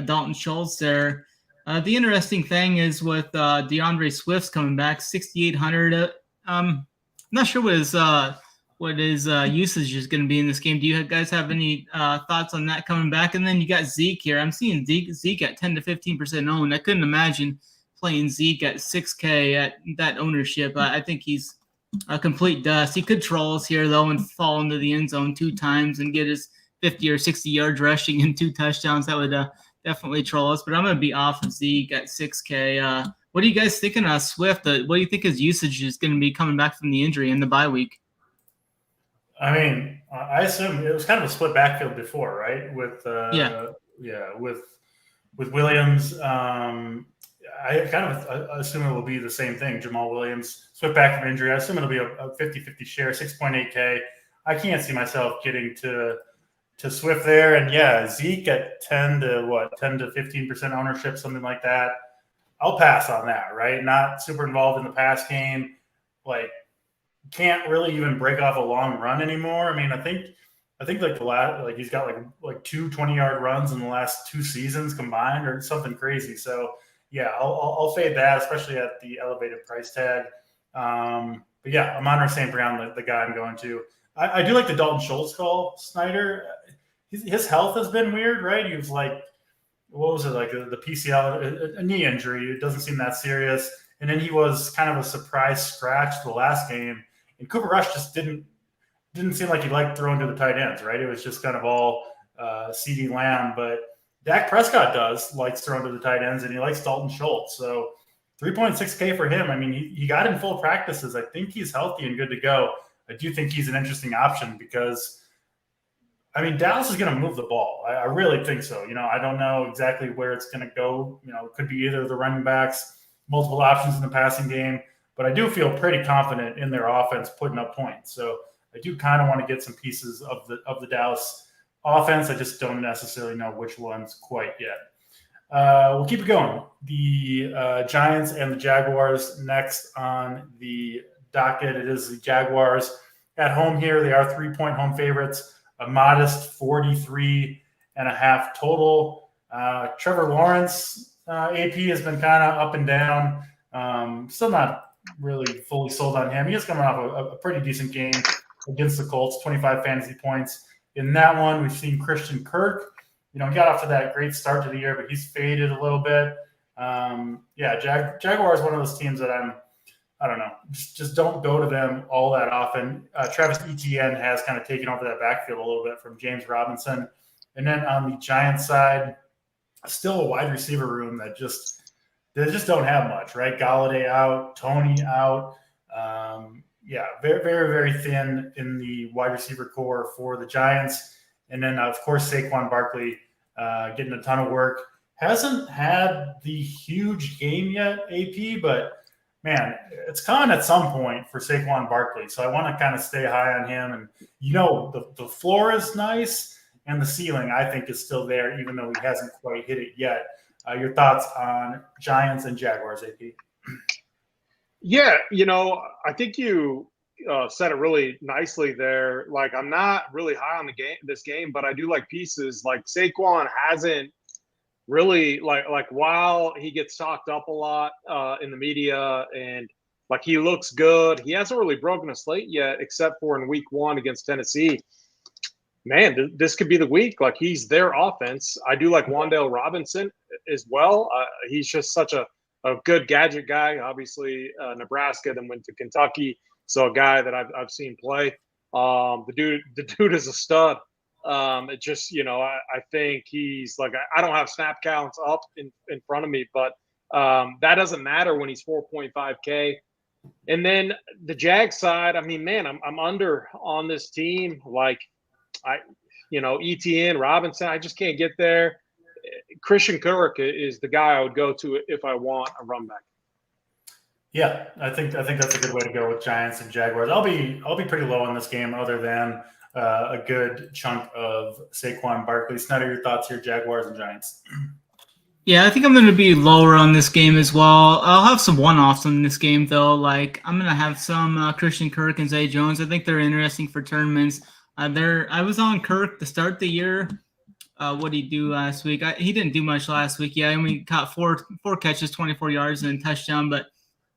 Speaker 3: Dalton Schultz there. The interesting thing is with DeAndre Swift's coming back, 6,800. Not sure what his usage is going to be in this game. Do you guys have any thoughts on that coming back? And then you got Zeke here. I'm seeing Zeke at 10 to 15% owned. I couldn't imagine playing Zeke at 6K at that ownership. I think he's a complete dust. He could troll us here, though, and fall into the end zone 2 times and get his 50 or 60 yards rushing and 2 touchdowns. That would definitely troll us. But I'm going to be off of Zeke at 6K. What are you guys thinking of Swift? What do you think his usage is going to be coming back from the injury in the bye week?
Speaker 1: I mean, I assume it was kind of a split backfield before, right? With Williams. I kind of assume it will be the same thing. Jamal Williams, Swift back from injury. I assume it'll be a 50-50 share, 6.8K. I can't see myself getting to Swift there. And yeah, Zeke at 10 to 15% ownership, something like that. I'll pass on that, right? Not super involved in the pass game. Like, can't really even break off a long run anymore. I mean, I think like the last, like he's got like 2 20-yard runs in the last 2 seasons combined or something crazy. So yeah, I'll fade that, especially at the elevated price tag. But yeah, I'm on St. Brown, the guy I'm going to. I do like the Dalton Schultz call, Snyder. His health has been weird, right? He was like, what was it, like the PCL, a knee injury. It doesn't seem that serious. And then he was kind of a surprise scratch the last game. And Cooper Rush just didn't seem like he liked throwing to the tight ends, right? It was just kind of all CeeDee Lamb. But Dak Prescott likes throwing to the tight ends, and he likes Dalton Schultz. So 3.6K for him. I mean, he got in full practices. I think he's healthy and good to go. I do think he's an interesting option because, I mean, Dallas is going to move the ball. I really think so. I don't know exactly where it's going to go. It could be either the running backs, multiple options in the passing game. But I do feel pretty confident in their offense putting up points. So I do kind of want to get some pieces of the Dallas offense. I just don't necessarily know which ones quite yet. We'll keep it going. The Giants and the Jaguars next on the docket. It is the Jaguars at home here. They are 3-point home favorites, a modest 43.5 total. Trevor Lawrence, AP has been kind of up and down. Still not really fully sold on him. He is coming off a pretty decent game against the Colts, 25 fantasy points. In that one, we've seen Christian Kirk. He got off to that great start to the year, but he's faded a little bit. Jaguar is one of those teams that I don't know, just don't go to them all that often. Travis Etienne has kind of taken over that backfield a little bit from James Robinson. And then on the Giants side, still a wide receiver room that they just don't have much, right? Galladay out, Tony out. Very, very, very thin in the wide receiver core for the Giants. And then, of course, Saquon Barkley getting a ton of work. Hasn't had the huge game yet, AP, but, man, it's coming at some point for Saquon Barkley. So I want to kind of stay high on him. And, the floor is nice, and the ceiling, I think, is still there, even though he hasn't quite hit it yet. Your thoughts on Giants and Jaguars, AP?
Speaker 2: Yeah, I think you said it really nicely there. Like, I'm not really high on this game, but I do like pieces. Like, Saquon hasn't really like while he gets talked up a lot in the media and like he looks good, he hasn't really broken a slate yet, except for in week 1 against Tennessee. Man, this could be the week. Like, he's their offense. I do like Wan'Dale Robinson as well. He's just such a good gadget guy. Obviously, Nebraska, then went to Kentucky. So a guy that I've seen play. The dude is a stud. It just, I think he's like, I don't have snap counts up in front of me, but that doesn't matter when he's 4.5K. And then the Jag side, I mean, man, I'm under on this team. Like, ETN, Robinson, I just can't get there. Christian Kirk is the guy I would go to if I want a run back.
Speaker 1: Yeah, I think that's a good way to go with Giants and Jaguars. I'll be pretty low on this game, other than a good chunk of Saquon Barkley. Snyder, your thoughts here, Jaguars and Giants?
Speaker 3: Yeah, I think I'm going to be lower on this game as well. I'll have some one-offs in this game, though. Like, I'm going to have some Christian Kirk and Zay Jones. I think they're interesting for tournaments. I was on Kirk to start the year. What did he do last week? He didn't do much last week. Yeah, I mean, caught four catches, 24 yards, and a touchdown. But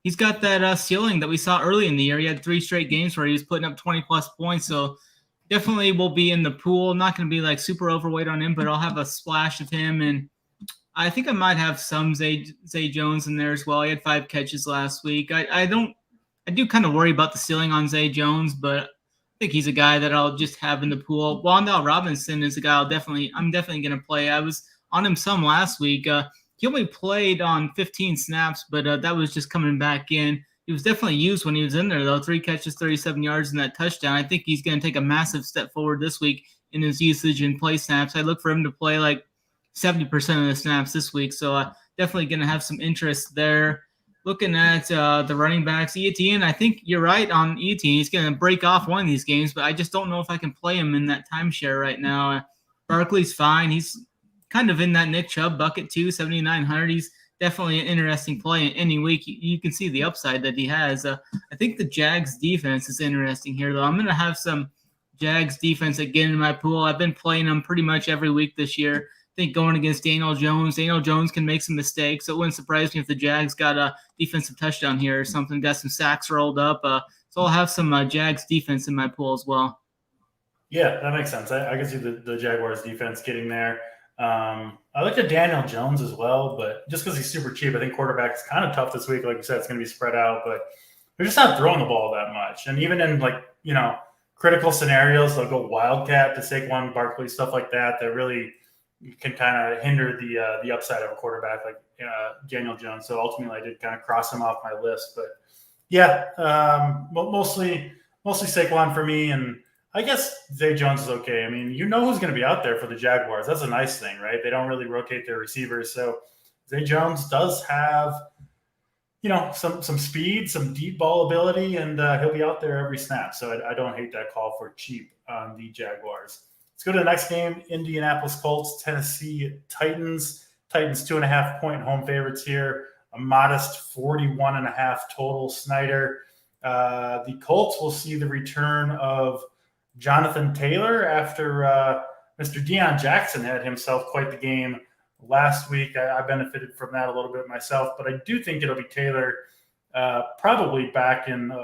Speaker 3: he's got that ceiling that we saw early in the year. He had 3 straight games where he was putting up 20-plus points. So definitely will be in the pool. I'm not going to be like super overweight on him, but I'll have a splash of him. And I think I might have some Zay Jones in there as well. He had 5 catches last week. I do kind of worry about the ceiling on Zay Jones, but I think he's a guy that I'll just have in the pool. Wan'Dale Robinson is a guy I'm definitely going to play. I was on him some last week. He only played on 15 snaps, but that was just coming back in. He was definitely used when he was in there, though. 3 catches, 37 yards, and that touchdown. I think he's going to take a massive step forward this week in his usage and play snaps. I look for him to play like 70% of the snaps this week, so definitely going to have some interest there. Looking at the running backs, Etienne, I think you're right on Etienne. He's going to break off one of these games, but I just don't know if I can play him in that timeshare right now. Barkley's fine. He's kind of in that Nick Chubb bucket too, 7,900. He's definitely an interesting play in any week. You can see the upside that he has. I think the Jags defense is interesting here, though. I'm going to have some Jags defense again in my pool. I've been playing them pretty much every week this year. I think going against Daniel Jones can make some mistakes. So it wouldn't surprise me if the Jags got a defensive touchdown here or something, got some sacks rolled up. So I'll have some Jags defense in my pool as well.
Speaker 1: Yeah, that makes sense. I can see the Jaguars defense getting there. I looked at Daniel Jones as well, but just because he's super cheap, I think quarterback is kind of tough this week. Like you said, it's going to be spread out, but they're just not throwing the ball that much. And even in critical scenarios, they'll go wildcat to Saquon Barkley, stuff like that really can kind of hinder the upside of a quarterback like Daniel Jones. So ultimately, I did kind of cross him off my list. But yeah, mostly Saquon for me, and I guess Zay Jones is okay. I mean, who's going to be out there for the Jaguars. That's a nice thing, right? They don't really rotate their receivers, so Zay Jones does have some speed, some deep ball ability, and he'll be out there every snap. So I don't hate that call for cheap on the Jaguars. Let's go to the next game. Indianapolis Colts, Tennessee Titans. Titans 2.5-point home favorites here. A modest 41.5 total. SNYDER. The Colts will see the return of Jonathan Taylor after Mr. Deion Jackson had himself quite the game last week. I benefited from that a little bit myself, but I do think it'll be Taylor probably back in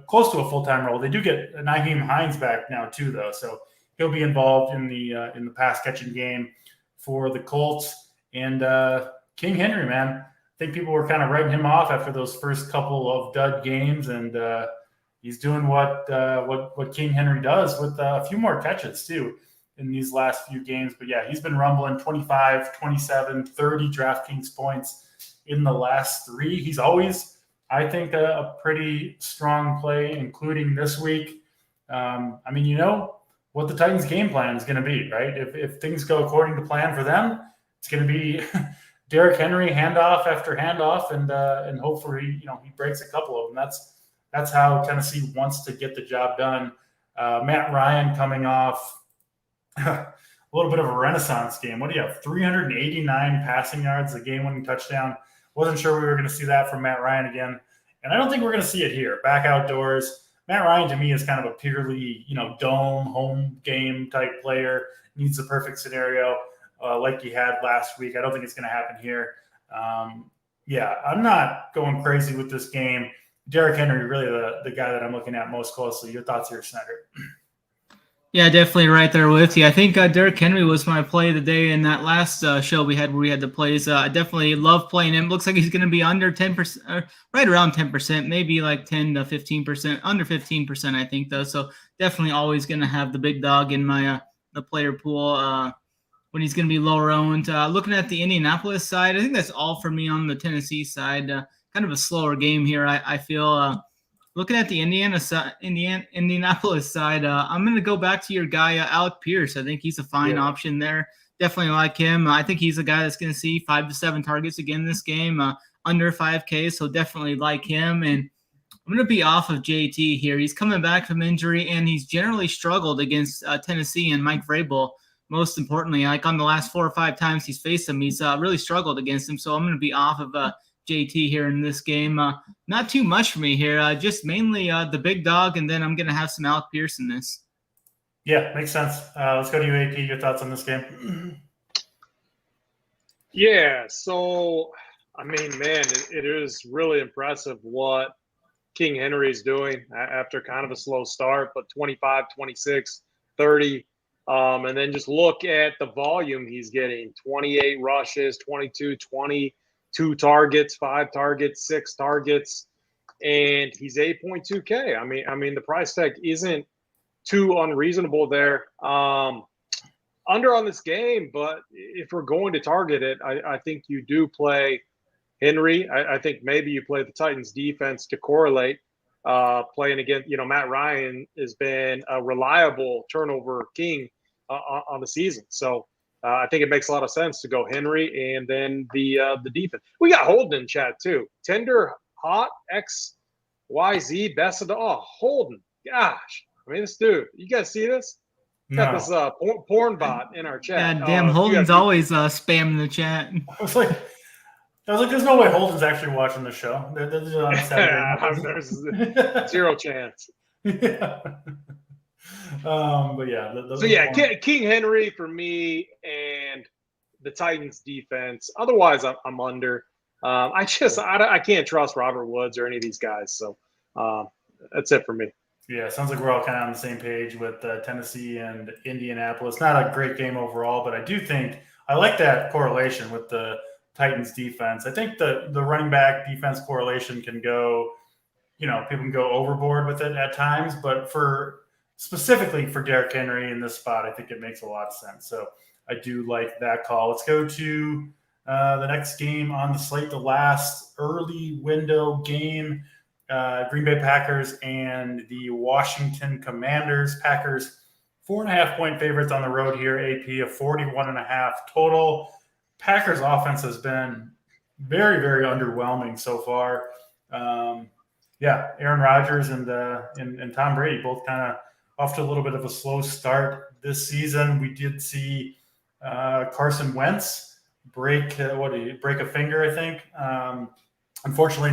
Speaker 1: close to a full-time role. They do get Nyheim Hines back now too, though, so he'll be involved in the pass-catching game for the Colts. And King Henry, man, I think people were kind of writing him off after those first couple of dud games, and he's doing what King Henry does with a few more catches too in these last few games. But yeah, he's been rumbling 25, 27, 30 DraftKings points in the last 3. He's always, I think, a pretty strong play, including this week. What the Titans' game plan is going to be, right? If things go according to plan for them, it's going to be Derrick Henry handoff after handoff, and hopefully he breaks a couple of them. That's how Tennessee wants to get the job done. Matt Ryan coming off a little bit of a renaissance game. What do you have? 389 passing yards, the game-winning touchdown. Wasn't sure we were going to see that from Matt Ryan again, and I don't think we're going to see it here. Back outdoors. Matt Ryan, to me, is kind of a purely, dome, home game type player. Needs the perfect scenario like he had last week. I don't think it's going to happen here. I'm not going crazy with this game. Derrick Henry, really the guy that I'm looking at most closely. Your thoughts here, Snyder?
Speaker 3: Yeah, definitely right there with you. I think Derrick Henry was my play of the day in that last show we had where we had the plays. I definitely love playing him. Looks like he's going to be under 10%, right around 10%, maybe like 10 to 15%, under 15%, I think, though. So definitely always going to have the big dog in my the player pool when he's going to be lower owned. Looking at the Indianapolis side, I think that's all for me on the Tennessee side. Kind of a slower game here, I feel. Looking at the Indianapolis side, I'm going to go back to your guy, Alec Pierce. I think he's a fine option there. Definitely like him. I think he's a guy that's going to see 5 to 7 targets again this game, under 5K, so definitely like him. And I'm going to be off of JT here. He's coming back from injury, and he's generally struggled against Tennessee and Mike Vrabel most importantly, like on the last 4 or 5 times he's faced him, he's really struggled against him. So I'm going to be off of JT here in this game. Not too much for me here, just mainly the big dog, and then I'm going to have some Alec Pierce in this.
Speaker 1: Yeah, makes sense. Let's go to you, AP. Your thoughts on this game?
Speaker 2: Yeah, so, I mean, man, it is really impressive what King Henry's doing after kind of a slow start, but 25, 26, 30. And then just look at the volume he's getting. 28 rushes, 22, 20, 2 targets, 5 targets, 6 targets, and he's 8.2K. I mean, the price tag isn't too unreasonable there. Under on this game, but if we're going to target it, I think you do play Henry. I think maybe you play the Titans defense to correlate. Playing against, Matt Ryan has been a reliable turnover king on the season. So I think it makes a lot of sense to go Henry and then the defense. We got Holden in chat too. Tender Hot XYZ best of the Holden. Gosh, I mean, this dude. You guys see this? Got this porn bot in our chat.
Speaker 3: God damn, Holden's always spamming the chat.
Speaker 1: I was like, there's no way Holden's actually watching the show. There's
Speaker 2: zero chance.
Speaker 1: Yeah. But yeah.
Speaker 2: King Henry for me and the Titans defense. Otherwise, I'm under. I can't trust Robert Woods or any of these guys. So that's it for me.
Speaker 1: Yeah, sounds like we're all kind of on the same page with Tennessee and Indianapolis. Not a great game overall, but I do think I like that correlation with the Titans defense. I think the running back defense correlation can go, people can go overboard with it at times, but specifically for Derrick Henry in this spot, I think it makes a lot of sense. So I do like that call. Let's go to the next game on the slate, the last early window game. Green Bay Packers and the Washington Commanders. Packers 4.5-point favorites on the road here. AP of 41.5 total. Packers offense has been very, very underwhelming so far. Aaron Rodgers and Tom Brady both kind of off to a little bit of a slow start this season. We did see Carson Wentz break a finger, I think. Unfortunately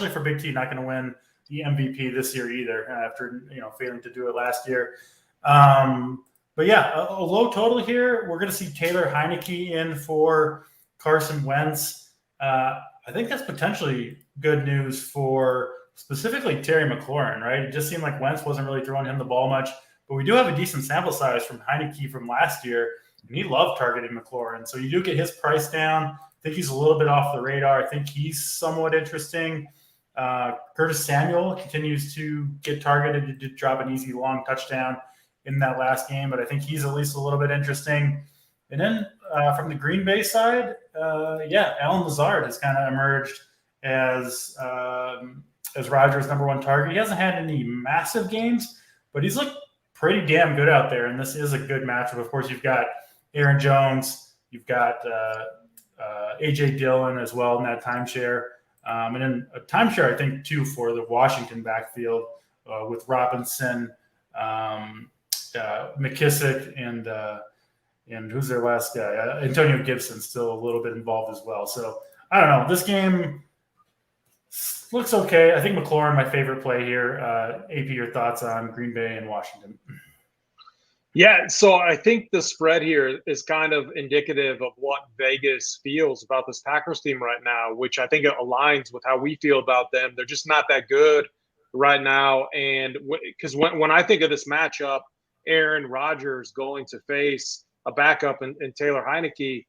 Speaker 1: for Big T, not gonna win the MVP this year either. After failing to do it last year, but yeah, a low total here. We're gonna see Taylor Heineke in for Carson Wentz. I think that's potentially good news for specifically Terry McLaurin, right? It just seemed like Wentz wasn't really throwing him the ball much, but we do have a decent sample size from Heineke from last year, and he loved targeting McLaurin. So you do get his price down. I think he's a little bit off the radar. I think he's somewhat interesting. Curtis Samuel continues to get targeted. He did drop an easy long touchdown in that last game, but I think he's at least a little bit interesting. And then from the Green Bay side, Allen Lazard has kind of emerged as Rodgers' number one target. He hasn't had any massive games, but he's looked pretty damn good out there, and this is a good matchup. Of course, you've got Aaron Jones, you've got A.J. Dillon as well in that timeshare. And then a timeshare, I think, too, for the Washington backfield with Robinson, McKissick, and who's their last guy? Antonio Gibson still a little bit involved as well. So I don't know. This game looks okay. I think McLaurin, my favorite play here. AP, your thoughts on Green Bay and Washington?
Speaker 2: Yeah, so I think the spread here is kind of indicative of what Vegas feels about this Packers team right now, which I think aligns with how we feel about them. They're just not that good right now. And because when I think of this matchup, Aaron Rodgers going to face a backup in Taylor Heineke,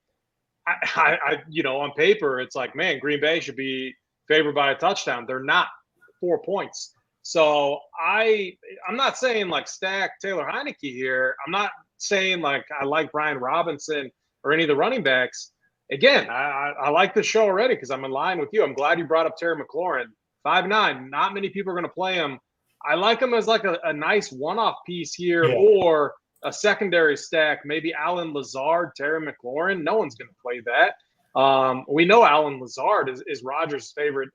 Speaker 2: I on paper, it's like, man, Green Bay should be favored by a touchdown. They're not. 4 points. So I'm not saying like stack Taylor Heineke here. I'm not saying like I like Brian Robinson or any of the running backs. Again, I like the show already because I'm in line with you. I'm glad you brought up Terry McLaurin. 5'9". Not many people are going to play him. I like him as like a nice one-off piece here or a secondary stack. Maybe Allen Lazard, Terry McLaurin. No one's going to play that. We know Allen Lazard is Rodgers' favorite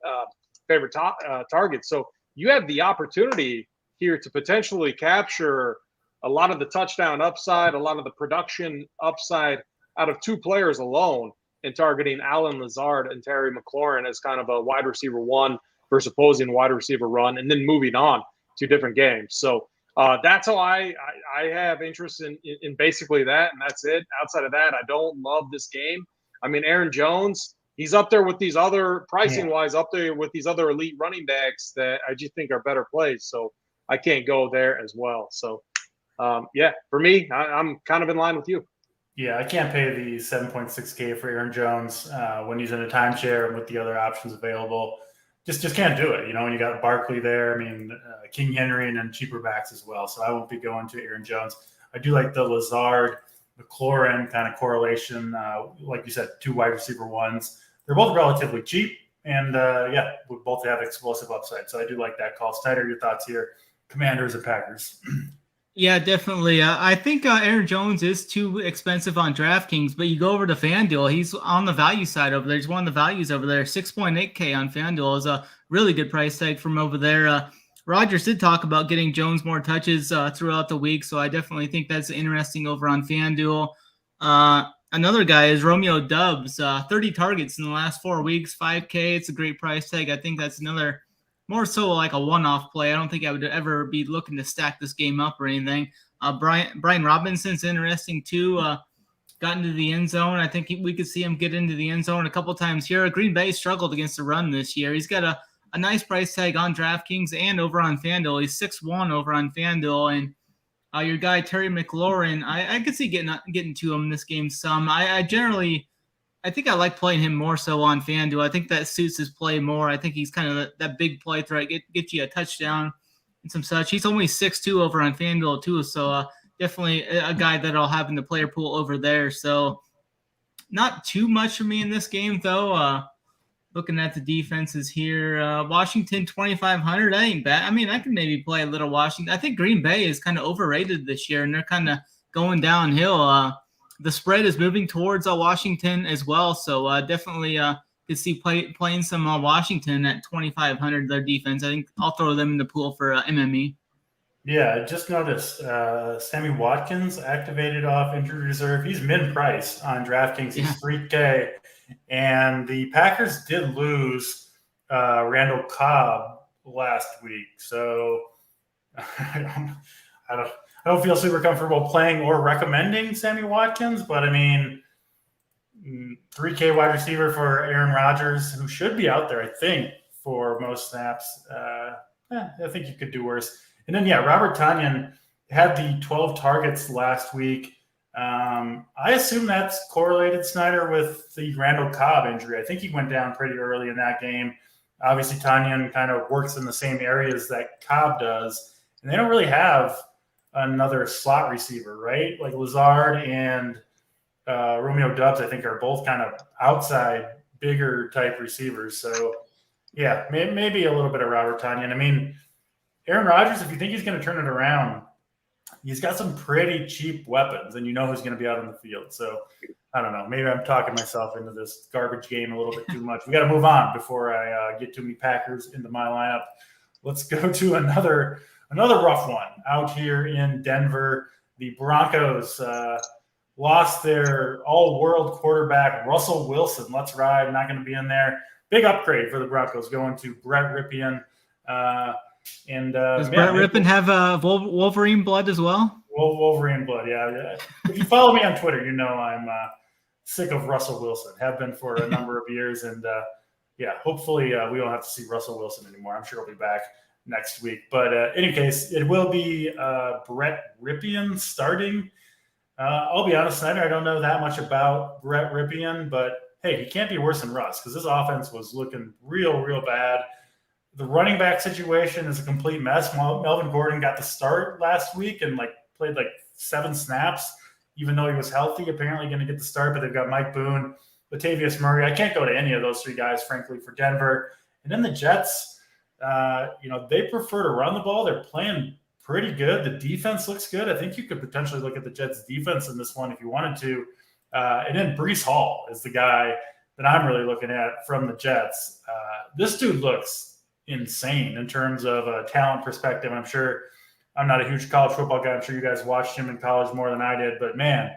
Speaker 2: target. So you have the opportunity here to potentially capture a lot of the touchdown upside, a lot of the production upside out of two players alone in targeting Allen Lazard and Terry McLaurin as kind of a wide receiver one versus opposing wide receiver run, and then moving on to different games. So that's how I have interest in basically that, and that's it. Outside of that, I don't love this game. I mean, Aaron Jones, he's up there with these other pricing-wise, up there with these other elite running backs that I just think are better plays. So I can't go there as well. So, for me, I'm kind of in line with you.
Speaker 1: Yeah, I can't pay the 7.6K for Aaron Jones when he's in a timeshare and with the other options available. Just can't do it. When you got Barkley there, I mean, King Henry, and then cheaper backs as well. So I won't be going to Aaron Jones. I do like the Lazard, McLaurin kind of correlation. Like you said, two wide receiver ones. They're both relatively cheap, and we both have explosive upside. So I do like that call. SNYDER, your thoughts here? Commanders and Packers.
Speaker 3: Yeah, definitely. I think Aaron Jones is too expensive on DraftKings, but you go over to FanDuel, he's on the value side over there. He's one of the values over there. 6.8K on FanDuel is a really good price tag from over there. Rodgers did talk about getting Jones more touches throughout the week, so I definitely think that's interesting over on FanDuel. Another guy is Romeo Doubs, 30 targets in the last 4 weeks, 5K. It's a great price tag. I think that's another more so like a one-off play. I don't think I would ever be looking to stack this game up or anything. Brian Robinson's interesting too. Got into the end zone. I think we could see him get into the end zone a couple times here. Green Bay struggled against the run this year. He's got a nice price tag on DraftKings and over on FanDuel. He's 6-1 over on FanDuel. And your guy Terry McLaurin, I could see getting to him this game some. I think I like playing him more so on FanDuel. I think that suits his play more. I think he's kind of that big play threat, get you a touchdown and some such. He's only 6-2 over on FanDuel too, so definitely a guy that I'll have in the player pool over there. So not too much for me in this game though. Looking at the defenses here, Washington 2,500. That ain't bad. I mean, I could maybe play a little Washington. I think Green Bay is kind of overrated this year, and they're kind of going downhill. The spread is moving towards Washington as well, so definitely could see playing some Washington at 2,500. Their defense, I think I'll throw them in the pool for MME.
Speaker 1: Yeah, I just noticed Sammy Watkins activated off injured reserve. He's mid-price on DraftKings. He's 3K, and the Packers did lose Randall Cobb last week, so I don't feel super comfortable playing or recommending Sammy Watkins, but I mean, 3K wide receiver for Aaron Rodgers, who should be out there, I think, for most snaps. I think you could do worse. And then, Robert Tonyan had the 12 targets last week. I assume that's correlated, SNYDER, with the Randall Cobb injury. I think he went down pretty early in that game. Obviously, Tonyan kind of works in the same areas that Cobb does, and they don't really have another slot receiver, right? Like Lazard and Romeo Doubs, I think, are both kind of outside, bigger type receivers. So, maybe a little bit of Robert Tonyan. I mean, Aaron Rodgers, if you think he's going to turn it around, he's got some pretty cheap weapons, and you know who's going to be out on the field. So, I don't know. Maybe I'm talking myself into this garbage game a little bit too much. We got to move on before I get too many Packers into my lineup. Let's go to another rough one out here in Denver. The Broncos lost their all-world quarterback, Russell Wilson. Let's ride. Not going to be in there. Big upgrade for the Broncos going to Brett Rypien. Does
Speaker 3: Brett Rypien have Wolverine blood as well?
Speaker 1: Wolverine blood, yeah. If you follow me on Twitter, you know I'm sick of Russell Wilson. Have been for a number of years. And, hopefully we won't have to see Russell Wilson anymore. I'm sure he'll be back next week. But in any case, it will be Brett Rypien starting. I'll be honest, SNYDER, I don't know that much about Brett Rypien, but hey, he can't be worse than Russ because this offense was looking real bad. The running back situation is a complete mess. Melvin Gordon got the start last week and played 7 snaps, even though he was healthy. Apparently going to get the start, but they've got Mike Boone, Latavius Murray. I can't go to any of those 3 guys, frankly, for Denver. And then the Jets, they prefer to run the ball. They're playing pretty good. The defense looks good. I think you could potentially look at the Jets' defense in this one if you wanted to. And then Breece Hall is the guy that I'm really looking at from the Jets. This dude looks insane in terms of a talent perspective. I'm sure I'm not a huge college football guy. I'm sure you guys watched him in college more than I did, but man,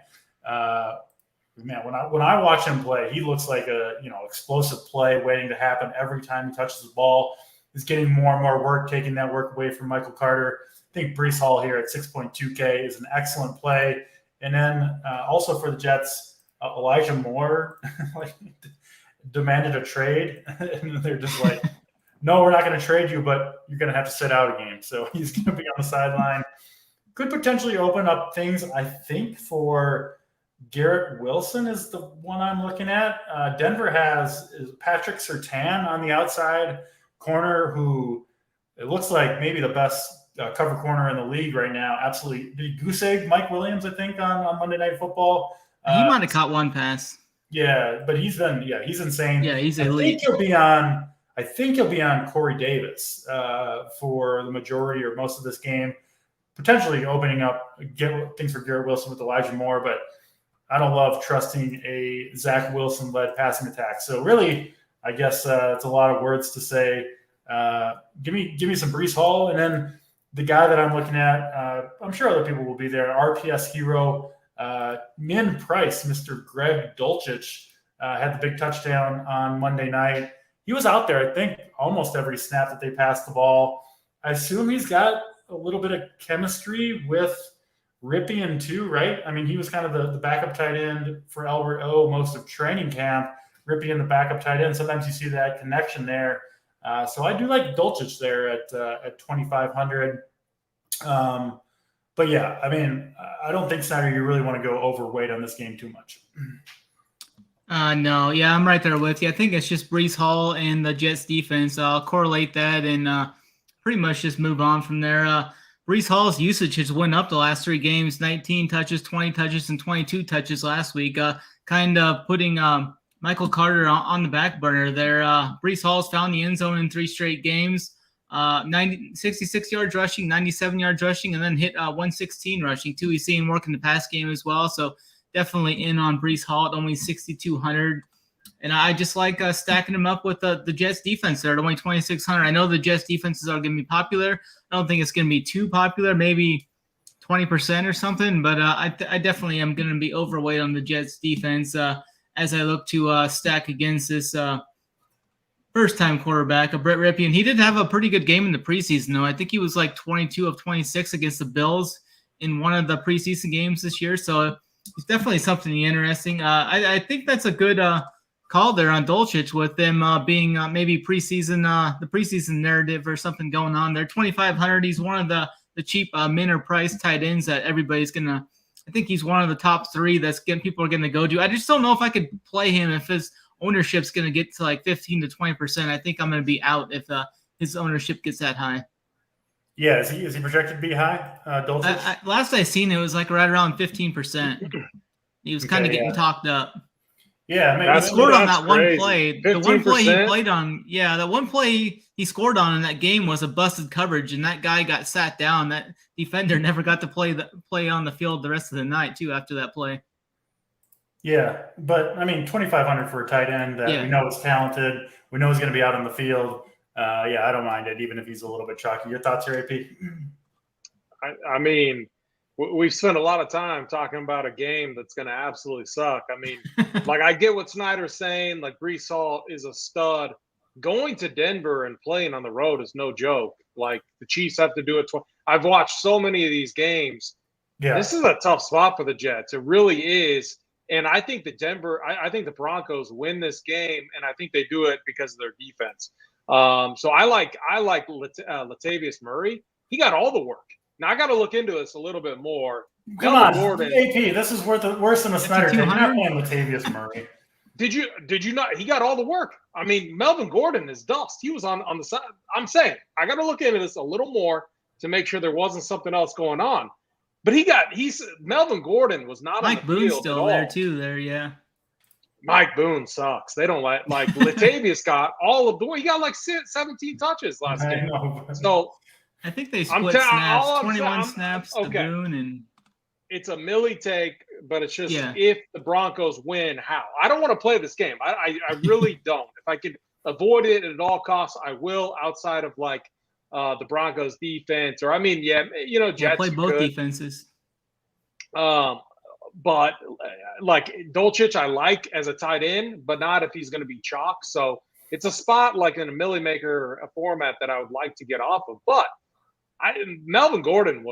Speaker 1: when I watch him play, he looks like a explosive play waiting to happen every time he touches the ball. He's getting more and more work, taking that work away from Michael Carter. I think Breece Hall here at 6.2K is an excellent play. And then also for the Jets, Elijah Moore demanded a trade, and they're just like, no, we're not going to trade you, but you're going to have to sit out a game. So he's going to be on the sideline. Could potentially open up things, I think, for Garrett Wilson is the one I'm looking at. Denver has Patrick Surtain on the outside corner, who it looks like maybe the best cover corner in the league right now. Absolutely. Did he goose egg Mike Williams, I think, on Monday Night Football?
Speaker 3: He might have caught one pass.
Speaker 1: Yeah, but he's insane.
Speaker 3: Yeah, he's elite.
Speaker 1: I think he'll be on Corey Davis for the majority or most of this game, potentially opening up things for Garrett Wilson with Elijah Moore, but I don't love trusting a Zach Wilson-led passing attack. So really, I guess it's a lot of words to say. Give me some Breece Hall, and then the guy that I'm looking at, I'm sure other people will be there, RPS hero, min price, Mr. Greg Dulcich, had the big touchdown on Monday night. He was out there, I think, almost every snap that they passed the ball. I assume he's got a little bit of chemistry with Ripien too, right? I mean, he was kind of the backup tight end for Albert O most of training camp. Ripien, the backup tight end. Sometimes you see that connection there. So I do like Dulcich there at 2,500. But yeah, I mean, I don't think, Snyder, you really want to go overweight on this game too much.
Speaker 3: No, yeah, I'm right there with you. I think it's just Breece Hall and the Jets defense. I'll correlate that and pretty much just move on from there. Breece Hall's usage has went up the last 3 games, 19 touches, 20 touches, and 22 touches last week, kind of putting Michael Carter on the back burner there. Breece Hall's found the end zone in 3 straight games, 66 yards rushing, 97 yards rushing, and then hit 116 rushing too. He's seeing work in the pass game as well, so definitely in on Breece Hall at only 6,200. And I just like stacking him up with the Jets defense there at only 2,600. I know the Jets defenses are going to be popular. I don't think it's going to be too popular, maybe 20% or something, but I definitely am going to be overweight on the Jets defense as I look to stack against this first-time quarterback, Brett Ripien. He did have a pretty good game in the preseason, though. I think he was like 22 of 26 against the Bills in one of the preseason games this year, so it's definitely something interesting. I think that's a good call there on Dulcich with them being maybe preseason, the preseason narrative or something going on there. 2,500. He's one of the cheap minor price tight ends that everybody's gonna. I think he's one of the top 3 people are gonna go to. I just don't know if I could play him if his ownership's gonna get to like 15 to 20%. I think I'm gonna be out if his ownership gets that high.
Speaker 1: Yeah, is he projected to be high, Dulcich?
Speaker 3: Last I seen, it was like right around 15%. He was kind of getting talked up.
Speaker 1: Yeah,
Speaker 3: he scored on that
Speaker 2: crazy.
Speaker 3: One play.
Speaker 2: 15%?
Speaker 3: The one play he played on, that one play he scored on in that game was a busted coverage, and that guy got sat down. That defender never got to play on the field the rest of the night too after that play.
Speaker 1: Yeah, but I mean, 2,500 for a tight end that we know is talented. We know he's going to be out on the field. I don't mind it, even if he's a little bit chalky. Your thoughts here, AP?
Speaker 2: I mean, we've spent a lot of time talking about a game that's going to absolutely suck. I mean, like, I get what Snyder's saying. Like, Breece Hall is a stud. Going to Denver and playing on the road is no joke. Like, the Chiefs have to do it. I've watched so many of these games. Yeah. This is a tough spot for the Jets. It really is. And I think I think the Broncos win this game, and I think they do it because of their defense. So I like Latavius Murray. He got all the work. Now I got to look into this a little bit more.
Speaker 1: Come on, Gordon. AP, this is worse than a Snyder. You're not playing Latavius Murray.
Speaker 2: Did you not? He got all the work. I mean, Melvin Gordon is dust. He was on the side. I'm saying I got to look into this a little more to make sure there wasn't something else going on. But Melvin Gordon was not
Speaker 3: Mike
Speaker 2: on the field.
Speaker 3: Mike Boone's still there too. Yeah.
Speaker 2: Mike Boone sucks. They don't like Latavius got all of the way. He got like 17 touches last game. So
Speaker 3: I think they split snaps, 21 snaps to Boone, and
Speaker 2: it's a Millie take, but it's just if the Broncos win, how? I don't want to play this game. I really don't. If I could avoid it at all costs, I will. Outside of like the Broncos defense, or Jets.
Speaker 3: Play both defenses.
Speaker 2: But like Dolchich, I like as a tight end, but not if he's going to be chalk. So it's a spot like in a Millie Maker format that I would like to get off of. But Melvin Gordon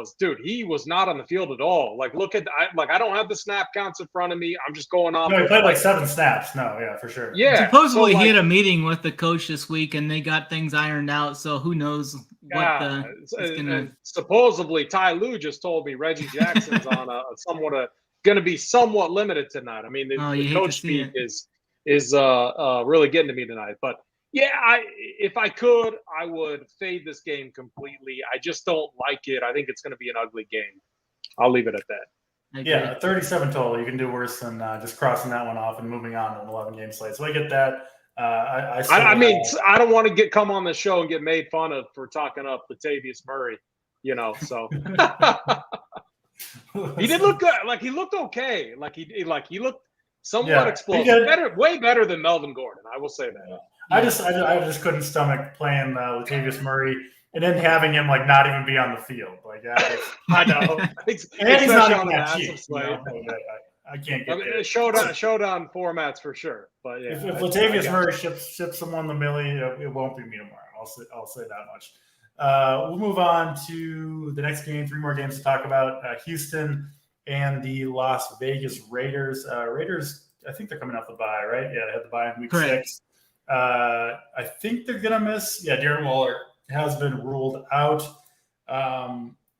Speaker 2: he was not on the field at all. Like, I don't have the snap counts in front of me. I'm just going off.
Speaker 1: No, he played like 7 snaps. No, yeah, for sure.
Speaker 2: Yeah.
Speaker 3: Supposedly he had a meeting with the coach this week, and they got things ironed out. So who knows what
Speaker 2: supposedly Ty Lue just told me Reggie Jackson's on going to be somewhat limited tonight. I mean, the coach speak is really getting to me tonight. But yeah, if I could, I would fade this game completely. I just don't like it. I think it's going to be an ugly game. I'll leave it at that.
Speaker 1: Yeah, 37 total. You can do worse than just crossing that one off and moving on to an 11-game slate. So I get that.
Speaker 2: I don't want to come on the show and get made fun of for talking up Latavius Murray. So he did look good. Like, he looked okay. Like he looked somewhat explosive. Way better than Melvin Gordon. I will say that.
Speaker 1: Yeah. I just couldn't stomach playing Latavius Murry and then having him like not even be on the field. Like,
Speaker 2: I know.
Speaker 1: And he's not on that cheap. I can't get it.
Speaker 2: Showdown formats for sure. But yeah,
Speaker 1: if Latavius Murray ships someone the Millie, it won't be me tomorrow. I'll say that much. We'll move on to the next game. 3 more games to talk about. Houston and the Las Vegas Raiders. Raiders, I think they're coming off the bye, right? Yeah, they had the bye in week 6. I think they're going to miss. Yeah, Darren Waller has been ruled out.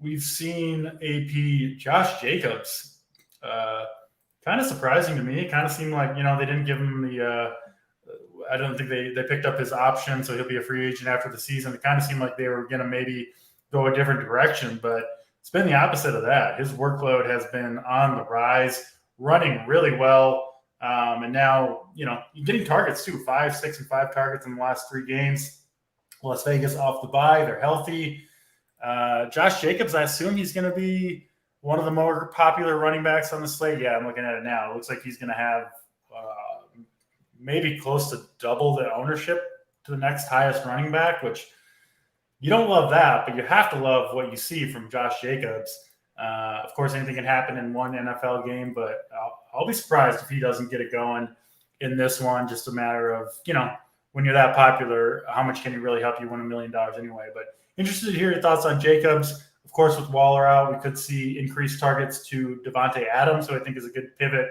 Speaker 1: We've seen AP Josh Jacobs. Kind of surprising to me. It kind of seemed like, they didn't give him the I don't think they picked up his option, so he'll be a free agent after the season. It kind of seemed like they were going to maybe go a different direction, but it's been the opposite of that. His workload has been on the rise, running really well. And now, getting targets too, 5, 6, and 5 targets in the last 3 games. Las Vegas off the bye. They're healthy. Josh Jacobs, I assume he's going to be one of the more popular running backs on the slate. Yeah, I'm looking at it now. It looks like he's going to have maybe close to double the ownership to the next highest running back, which you don't love that, but you have to love what you see from Josh Jacobs. Of course, anything can happen in one NFL game, but I'll be surprised if he doesn't get it going in this one. Just a matter of, when you're that popular, how much can he really help you win $1 million anyway? But interested to hear your thoughts on Jacobs. Of course, with Waller out, we could see increased targets to Devontae Adams, who I think is a good pivot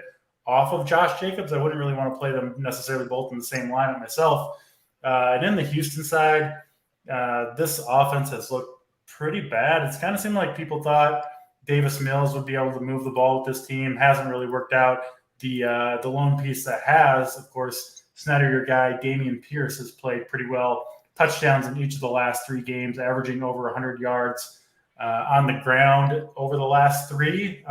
Speaker 1: off of Josh Jacobs. I wouldn't really want to play them necessarily both in the same lineup myself. And in the Houston side, this offense has looked pretty bad. It's kind of seemed like people thought Davis Mills would be able to move the ball with this team. Hasn't really worked out. The lone piece that has, of course, SNYDER, your guy, Dameon Pierce, has played pretty well. Touchdowns in each of the last 3 games, averaging over 100 yards on the ground over the last 3.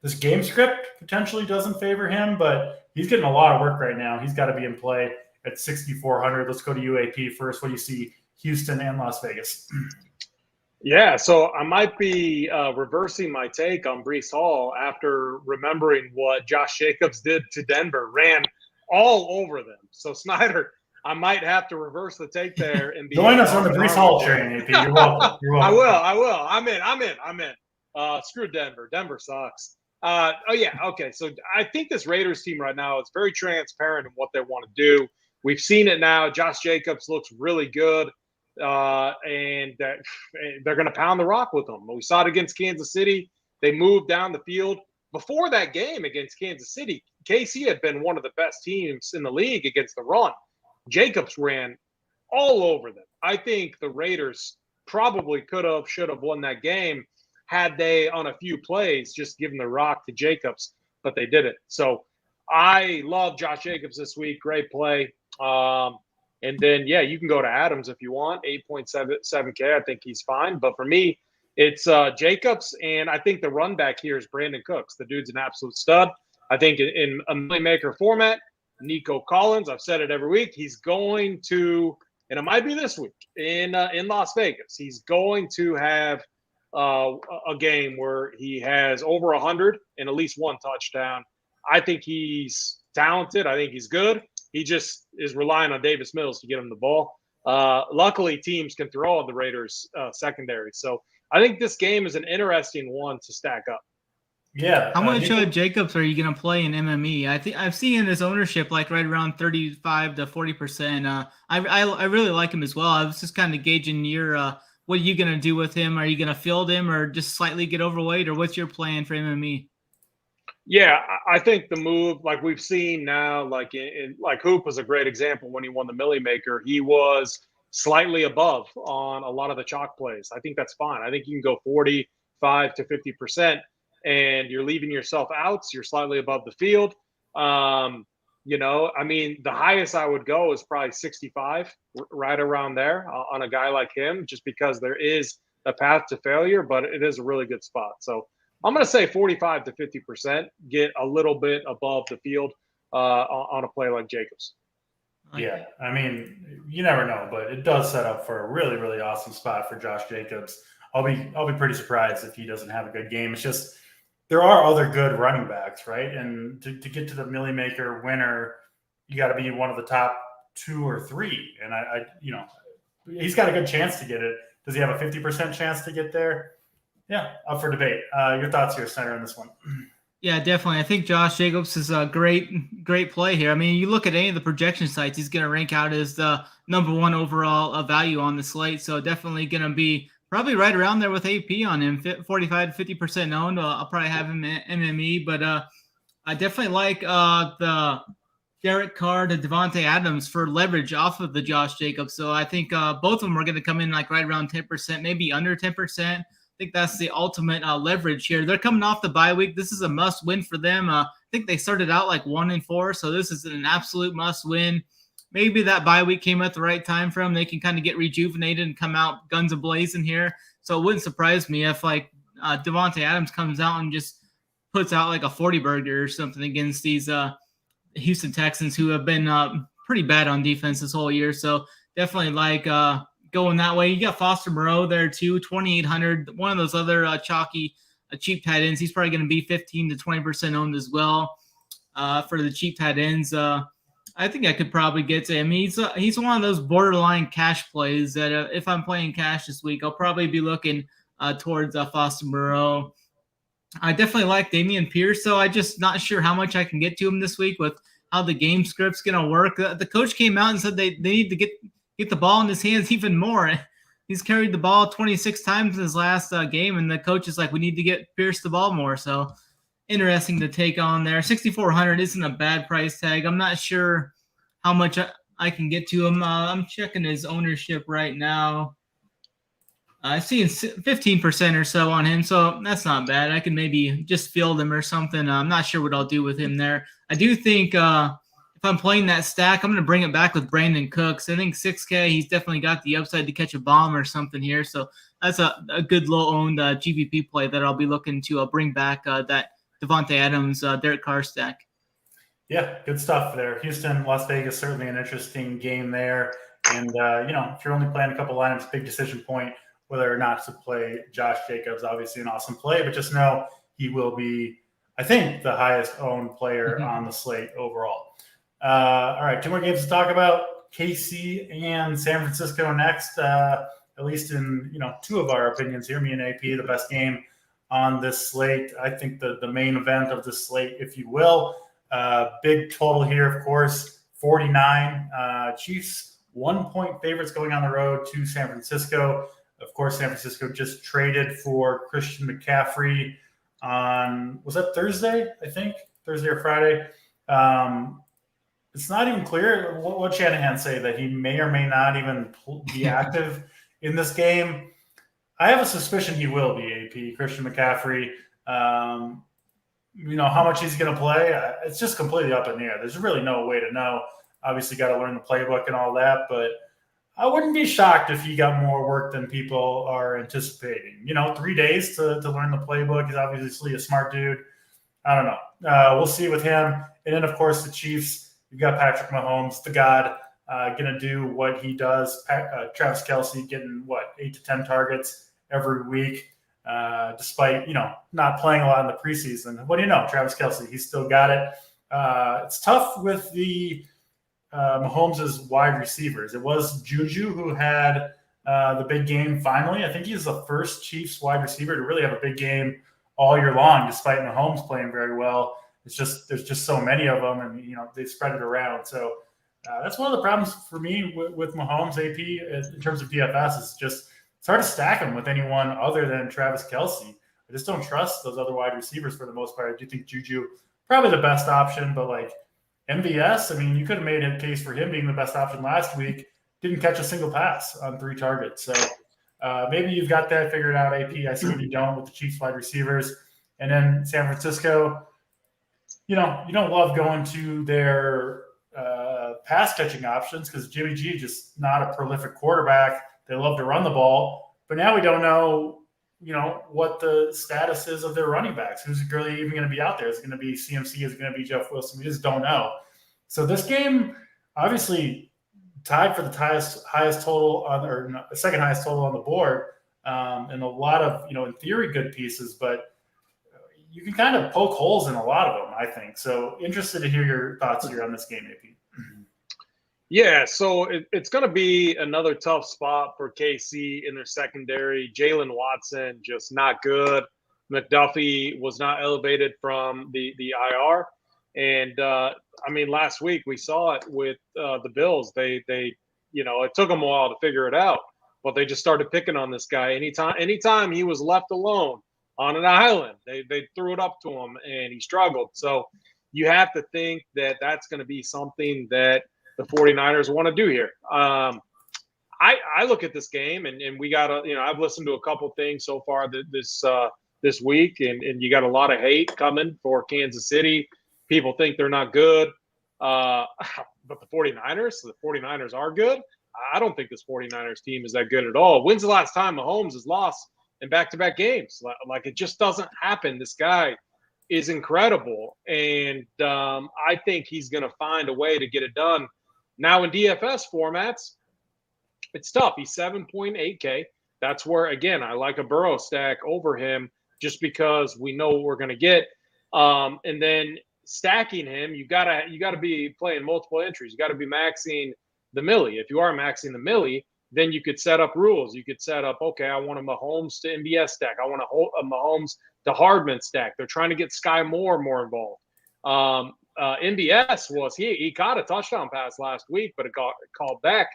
Speaker 1: This game script potentially doesn't favor him, but he's getting a lot of work right now. He's got to be in play at 6,400. Let's go to UAP first. What do you see Houston and Las Vegas?
Speaker 2: Yeah, so I might be reversing my take on Breece Hall after remembering what Josh Jacobs did to Denver, ran all over them. So SNYDER, I might have to reverse the take there and be
Speaker 1: join us on the Breece Hall train, AP. You're welcome.
Speaker 2: I will. I'm in. Screw Denver. Denver sucks. Okay. So I think this Raiders team right now is very transparent in what they want to do. We've seen it now. Josh Jacobs looks really good. And they're going to pound the rock with them. We saw it against Kansas City. They moved down the field. Before that game against Kansas City, KC had been one of the best teams in the league against the run. Jacobs ran all over them. I think the Raiders probably should have won that game had they, on a few plays, just given the rock to Jacobs, but they didn't. So I love Josh Jacobs this week. Great play. And then, you can go to Adams if you want, 8.7K. I think he's fine. But for me, it's Jacobs, and I think the run back here is Brandon Cooks. The dude's an absolute stud. I think in a Millie Maker format, Nico Collins, I've said it every week, he's going to, and it might be this week, in Las Vegas, he's going to have a game where he has over 100 and at least 1 touchdown. I think he's talented. I think he's good. He just is relying on Davis Mills to get him the ball. Luckily, teams can throw on the Raiders secondary. So I think this game is an interesting one to stack up.
Speaker 1: Yeah.
Speaker 3: How much Jacobs are you going to play in MME? I think I've seen his ownership like right around 35 to 40%. I really like him as well. I was just kind of gauging your what are you going to do with him? Are you going to field him or just slightly get overweight, or what's your plan for MME?
Speaker 2: Yeah, I think the move, like we've seen now, like like Hoop was a great example when he won the Millie Maker. He was slightly above on a lot of the chalk plays. I think that's fine. I think you can go 45 to 50%. And you're leaving yourself outs, you're slightly above the field. You know, I mean, the highest I would go is probably 65, right around there on a guy like him, just because there is a path to failure, but it is a really good spot. So I'm going to say 45 to 50%, get a little bit above the field on a play like Jacobs.
Speaker 1: Yeah, I mean, you never know, but it does set up for a really, really awesome spot for Josh Jacobs. I'll be pretty surprised if he doesn't have a good game. It's just, there are other good running backs, right? And to get to the Millie Maker winner, you got to be one of the top 2 or 3. And I he's got a good chance to get it. Does he have a 50% chance to get there? Yeah, up for debate. Your thoughts here, Snyder, on this one?
Speaker 3: Yeah, definitely. I think Josh Jacobs is a great play here. I mean, you look at any of the projection sites, he's going to rank out as the #1 overall value on the slate. So definitely going to be probably right around there with AP on him, 45 to 50% owned. I'll probably have him in MME, but I definitely like the Derek Carr to Devontae Adams for leverage off of the Josh Jacobs. So I think both of them are going to come in like right around 10%, maybe under 10%. I think that's the ultimate leverage here. They're coming off the bye week. This is a must win for them. I think they started out like 1-4, so this is an absolute must win. Maybe that bye week came at the right time for them. They can kind of get rejuvenated and come out guns a-blazing here. So it wouldn't surprise me if like Devontae Adams comes out and just puts out like a 40 burger or something against these Houston Texans, who have been pretty bad on defense this whole year. So definitely like going that way. You got Foster Moreau there too, 2,800. One of those other chalky, cheap tight ends. He's probably going to be 15 to 20% owned as well for the cheap tight ends. I think I could probably get to him. He's one of those borderline cash plays that if I'm playing cash this week, I'll probably be looking towards Foster Moreau. I definitely like Dameon Pierce, so I'm just not sure how much I can get to him this week with how the game script's going to work. The coach came out and said they need to get the ball in his hands even more. He's carried the ball 26 times in his last game, and the coach is like, we need to get Pierce the ball more. So interesting to take on there. 6,400 isn't a bad price tag. I'm not sure how much I can get to him. I'm checking his ownership right now. I see 15% or so on him, so that's not bad. I can maybe just field him or something. I'm not sure what I'll do with him there. I do think if I'm playing that stack, I'm going to bring it back with Brandon Cooks. I think 6K, he's definitely got the upside to catch a bomb or something here. So that's a good low-owned GPP play that I'll be looking to bring back that Devontae Adams, Derek Carr stack.
Speaker 1: Yeah, good stuff there. Houston, Las Vegas, certainly an interesting game there. And, if you're only playing a couple lineups, big decision point whether or not to play Josh Jacobs. Obviously an awesome play, but just know he will be, I think, the highest owned player on the slate overall. All right, 2 more games to talk about. KC and San Francisco next, at least in 2 of our opinions here, me and AP, the best game on this slate. I think the main event of the slate, if you will. Big total here, of course, 49. Chiefs 1-point favorites going on the road to San Francisco. Of course, San Francisco just traded for Christian McCaffrey on, was that Thursday? I think Thursday or Friday. It's not even clear what Shanahan say, that he may or may not even be active in this game. I have a suspicion he will be, AP, Christian McCaffrey. How much he's going to play, it's just completely up in the air. There's really no way to know. Obviously, got to learn the playbook and all that, but I wouldn't be shocked if he got more work than people are anticipating. 3 days to learn the playbook. He's obviously a smart dude. I don't know. We'll see with him. And then, of course, the Chiefs. You've got Patrick Mahomes, the God, going to do what he does. Travis Kelce getting, 8 to 10 targets every week, despite, not playing a lot in the preseason. What do you know? Travis Kelce, he's still got it. It's tough with the Mahomes' wide receivers. It was Juju who had the big game finally. I think he's the first Chiefs wide receiver to really have a big game all year long, despite Mahomes playing very well. It's just there's just so many of them, and they spread it around. So that's one of the problems for me with Mahomes AP in terms of DFS. Is just it's hard to stack him with anyone other than Travis Kelce. I just don't trust those other wide receivers for the most part. I do think Juju probably the best option, but like MVS, I mean, you could have made a case for him being the best option last week. Didn't catch a single pass on 3 targets. So maybe you've got that figured out, AP. I see you don't with the Chiefs wide receivers. And then San Francisco, you don't love going to their pass catching options because Jimmy G just not a prolific quarterback. They love to run the ball. But now we don't know, what the status is of their running backs. Who's really even going to be out there? Is it going to be CMC? Is it going to be Jeff Wilson? We just don't know. So this game, obviously, tied for the highest total the second highest total on the board, and a lot of in theory good pieces, but you can kind of poke holes in a lot of them, I think. So interested to hear your thoughts here on this game, AP.
Speaker 2: Yeah, so it's going to be another tough spot for KC in their secondary. Jalen Watson just not good. McDuffie was not elevated from the IR. And, last week we saw it with the Bills. They it took them a while to figure it out, but they just started picking on this guy. Anytime he was left alone on an island, they threw it up to him, and he struggled. So you have to think that that's going to be something that the 49ers want to do here. I look at this game, and we got to, I've listened to a couple things so far this week, and you got a lot of hate coming for Kansas City. People think they're not good. But the 49ers are good. I don't think this 49ers team is that good at all. When's the last time Mahomes has lost in back-to-back games? Like it just doesn't happen. This guy is incredible. And I think he's going to find a way to get it done. Now in DFS formats, it's tough. He's 7.8K. That's where, again, I like a Burrow stack over him just because we know what we're going to get. And then stacking him, you gotta be playing multiple entries. You got to be maxing the milli. If you are maxing the milli, then you could set up rules. You could set up, okay, I want a Mahomes to MBS stack. I want a Mahomes to Hardman stack. They're trying to get Sky Moore more involved. MBS was he caught a touchdown pass last week, but it got called back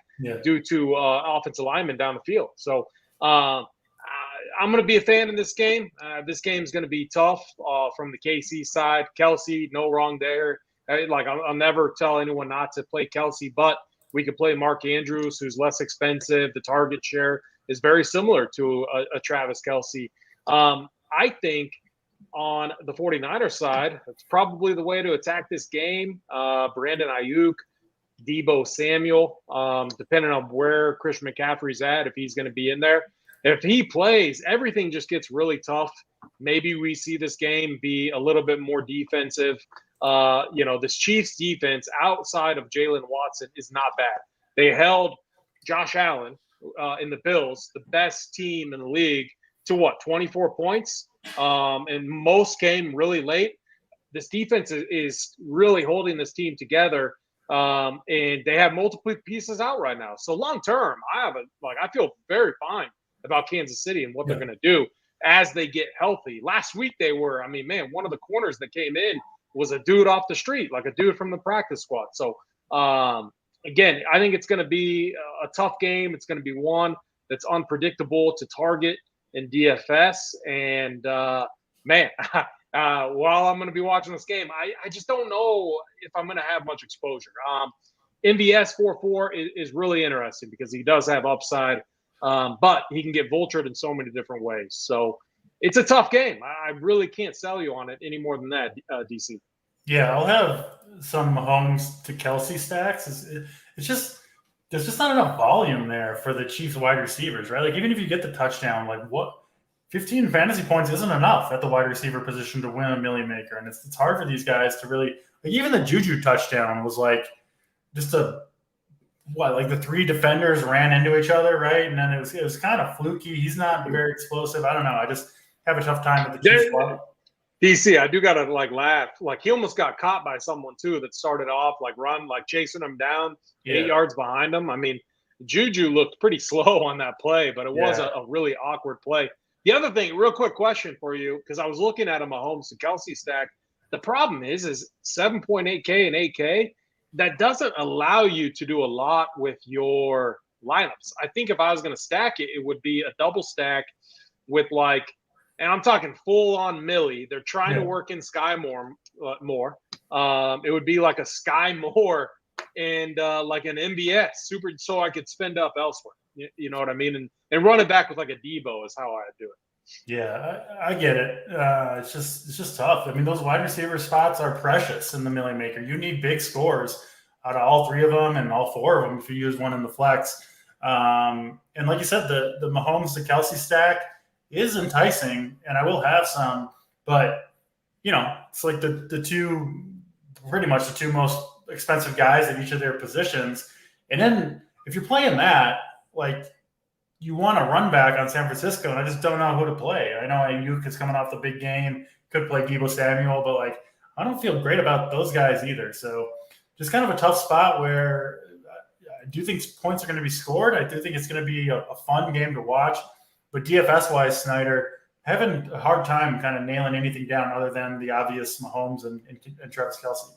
Speaker 2: due to offensive linemen down the field. So I'm going to be a fan in this game. This game is going to be tough from the KC side. Kelce, no wrong there. I'll never tell anyone not to play Kelce, but we could play Mark Andrews, who's less expensive. The target share is very similar to a Travis Kelce. I think on the 49ers side, it's probably the way to attack this game. Brandon Ayuk, Deebo Samuel, depending on where Christian McCaffrey's at, if he's going to be in there. If he plays, everything just gets really tough. Maybe we see this game be a little bit more defensive. This Chiefs defense outside of Jalen Watson is not bad. They held Josh Allen in the Bills, the best team in the league, to 24 points? And most came really late. This defense is really holding this team together. And they have multiple pieces out right now. So long term, I feel very fine about Kansas City and what they're going to do as they get healthy. Last week they were, one of the corners that came in was a dude off the street, like a dude from the practice squad. So again, I think it's going to be a tough game. It's going to be one that's unpredictable to target in DFS. And while I'm going to be watching this game, I just don't know if I'm going to have much exposure. MVS 4.4 is really interesting because he does have upside, but he can get vultured in so many different ways. So it's a tough game. I really can't sell you on it any more than that, DC.
Speaker 1: Yeah, I'll have some Mahomes to Kelce stacks. It's just there's just not enough volume there for the Chiefs wide receivers, right? Like even if you get the touchdown, 15 fantasy points isn't enough at the wide receiver position to win a million maker. And it's hard for these guys to really even the Juju touchdown was just the 3 defenders ran into each other, right? And then it was kind of fluky. He's not very explosive. I don't know. I just have a tough time with the Chiefs.
Speaker 2: DC, I do gotta laugh. He almost got caught by someone too that started off chasing him down 8 yards behind him. I mean, Juju looked pretty slow on that play, but it was a really awkward play. The other thing, real quick question for you, because I was looking at a Mahomes to Kelsey stack. The problem is 7.8K and 8K. That doesn't allow you to do a lot with your lineups. I think if I was going to stack it, it would be a double stack with and I'm talking full on Millie. They're trying to work in Sky more. It would be like a Sky Moore and like an MVS super, so I could spend up elsewhere. You know what I mean? And run it back with like a Debo is how I do it.
Speaker 1: Yeah, I get it. It's just tough. I mean, those wide receiver spots are precious in the Millie Maker. You need big scores out of all three of them and all four of them if you use one in the flex. And like you said, the Mahomes to Kelsey stack is enticing, and I will have some, but it's like pretty much the two most expensive guys at each of their positions. And then if you're playing that, you want to run back on San Francisco, and I just don't know who to play. I know Ayuk is coming off the big game, could play Deebo Samuel, but I don't feel great about those guys either. So just kind of a tough spot where I do think points are going to be scored. I do think it's going to be a fun game to watch. But DFS-wise, Snyder, having a hard time kind of nailing anything down other than the obvious Mahomes and Travis Kelce.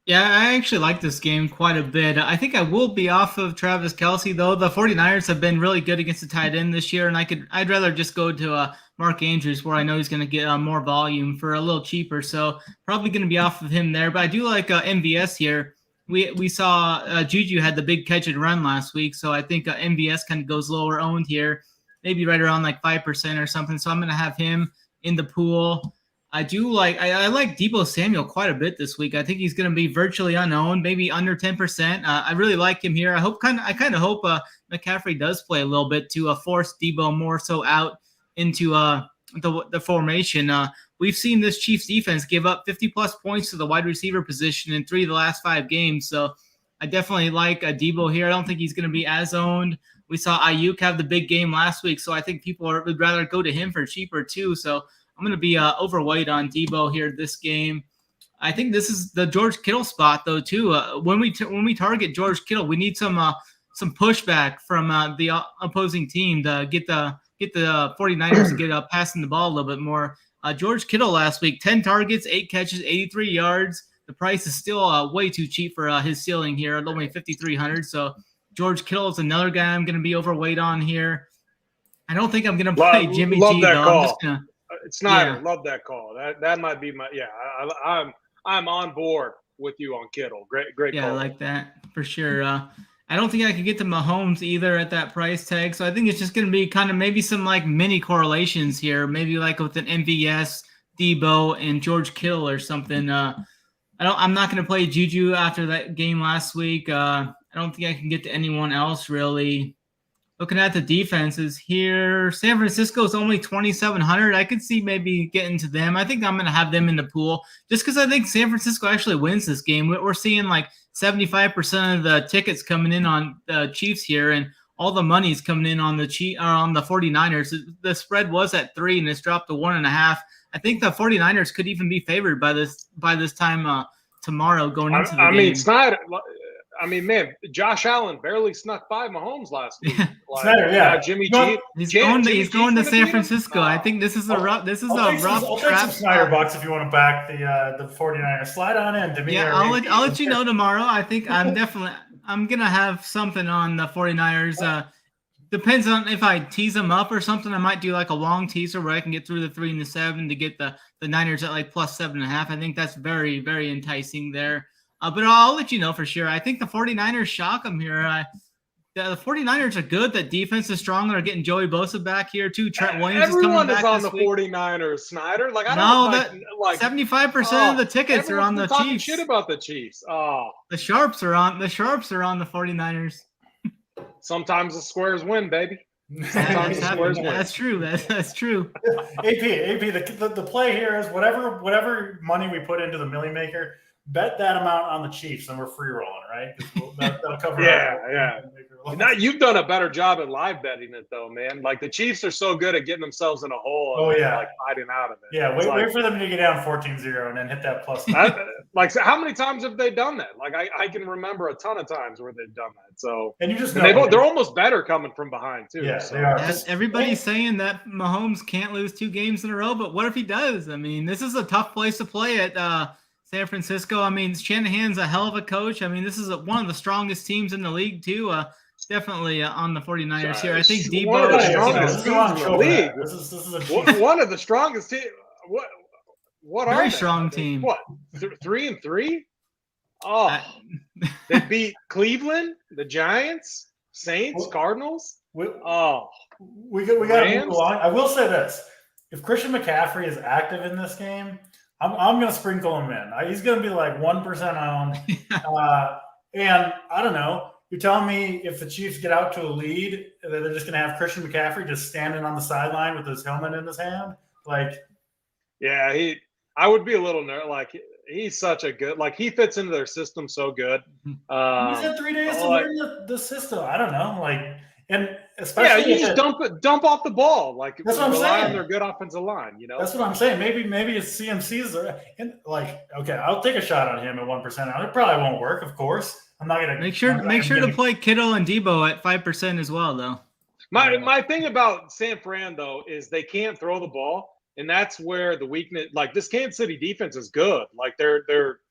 Speaker 3: Yeah, I actually like this game quite a bit. I think I will be off of Travis Kelce, though. The 49ers have been really good against the tight end this year, and I'd rather just go to Mark Andrews, where I know he's going to get more volume for a little cheaper. So probably going to be off of him there. But I do like MVS here. We saw Juju had the big catch and run last week, so I think MVS kind of goes lower owned here, maybe right around 5% or something. So I'm going to have him in the pool. I like Deebo Samuel quite a bit this week. I think he's going to be virtually unowned, maybe under 10%. I really like him here. I kind of hope McCaffrey does play a little bit to force Deebo more so out into the formation. We've seen this Chiefs defense give up 50-plus points to the wide receiver position in 3 of the last 5 games. So I definitely like Deebo here. I don't think he's going to be as owned. We saw Ayuk have the big game last week, so I think people would rather go to him for cheaper too. So I'm going to be overweight on Deebo here this game. I think this is the George Kittle spot though too. When we target George Kittle, we need some pushback from the opposing team to get the 49ers to get passing the ball a little bit more. George Kittle last week, 10 targets, 8 catches, 83 yards. The price is still way too cheap for his ceiling here at only 5,300. So George Kittle is another guy I'm going to be overweight on here. I don't think I'm going to play Jimmy G though.
Speaker 2: Call.
Speaker 3: I'm just gonna.
Speaker 2: Snyder, love that call. That might be my I'm on board with you on Kittle. Great
Speaker 3: Yeah,
Speaker 2: call.
Speaker 3: I like that for sure. I don't think I could get to Mahomes either at that price tag. So I think it's just going to be kind of maybe some mini correlations here, maybe with an MVS, Debo, and George Kittle or something. I'm not going to play Juju after that game last week. I don't think I can get to anyone else really. Looking at the defenses here, San Francisco is only 2,700. I could see maybe getting to them. I think I'm going to have them in the pool just because I think San Francisco actually wins this game. We're seeing 75% of the tickets coming in on the Chiefs here, and all the money's coming in on the 49ers. The spread was at 3, and it's dropped to 1.5. I think the 49ers could even be favored by this time tomorrow going into the game.
Speaker 2: I mean, Snyder. I mean, man, Josh Allen barely snuck by Mahomes last week. Jimmy G.
Speaker 3: He's going to San Francisco. I think this is a rough.
Speaker 1: I'll take some Snyder bucks if you want to back the 49ers. Slide on in to me.
Speaker 3: Yeah, I'll let you know tomorrow. I think I'm gonna have something on the 49ers. Depends on if I tease them up or something. I might do a long teaser where I can get through the 3 and the 7 to get the Niners at plus 7.5. I think that's very, very enticing there. But I'll let you know for sure. I think the 49ers shock them here. The 49ers are good. The defense is strong. They're getting Joey Bosa back here too. Trent Williams is coming back.
Speaker 2: Everyone is on the
Speaker 3: week.
Speaker 2: 49ers, Snyder. I
Speaker 3: don't 75% of the tickets are on the Chiefs.
Speaker 2: Shit about the Chiefs. Oh,
Speaker 3: the Sharps are on the 49ers.
Speaker 2: Sometimes the squares win, baby. Sometimes the squares win.
Speaker 3: That's true. That's true.
Speaker 1: AP. The play here is whatever money we put into the Millie Maker, bet that amount on the Chiefs, and we're free rolling, right? That'll cover.
Speaker 2: Yeah. Now you've done a better job at live betting it though, man. Like the Chiefs are so good at getting themselves in a hole and like hiding out of it.
Speaker 1: Yeah, wait for them to get down 14-0 and then hit that plus.
Speaker 2: So how many times have they done that? Like I can remember a ton of times where they've done that. So
Speaker 1: and you just know
Speaker 2: they're almost better coming from behind too.
Speaker 1: Yeah,
Speaker 2: so.
Speaker 1: they are.
Speaker 3: Everybody's saying that Mahomes can't lose 2 games in a row, but what if he does? I mean, this is a tough place to play at San Francisco. I mean, Shanahan's a hell of a coach. I mean, this is one of the strongest teams in the league too. Definitely on the 49ers here. I think Debo
Speaker 2: one of the strongest teams in the league.
Speaker 1: This is
Speaker 2: one of the strongest teams. What
Speaker 3: very
Speaker 2: are they?
Speaker 3: strong team.
Speaker 2: What 3-3? Oh, they beat Cleveland, the Giants, Saints, Cardinals.
Speaker 1: we got to move along. I will say this: if Christian McCaffrey is active in this game, I'm going to sprinkle him in. He's going to be like 1% owned. And I don't know. You're telling me if the Chiefs get out to a lead, they're just going to have Christian McCaffrey just standing on the sideline with his helmet in his hand?
Speaker 2: Yeah, I would be a little nervous. Like, he's such a good – like, he fits into their system so good.
Speaker 1: He's had 3 days to learn the system. I don't know. And especially
Speaker 2: you just dump off the ball. Like,
Speaker 1: that's what I'm saying.
Speaker 2: On their good offensive line, you know?
Speaker 1: That's what I'm saying. Maybe it's CMC's – and okay, I'll take a shot on him at 1%. It probably won't work, of course. I'm not gonna
Speaker 3: make sure to play Kittle and Debo at 5% as well, though.
Speaker 2: My thing about San Fran though is they can't throw the ball, and that's where the weakness. Like this Kansas City defense is good. Like they're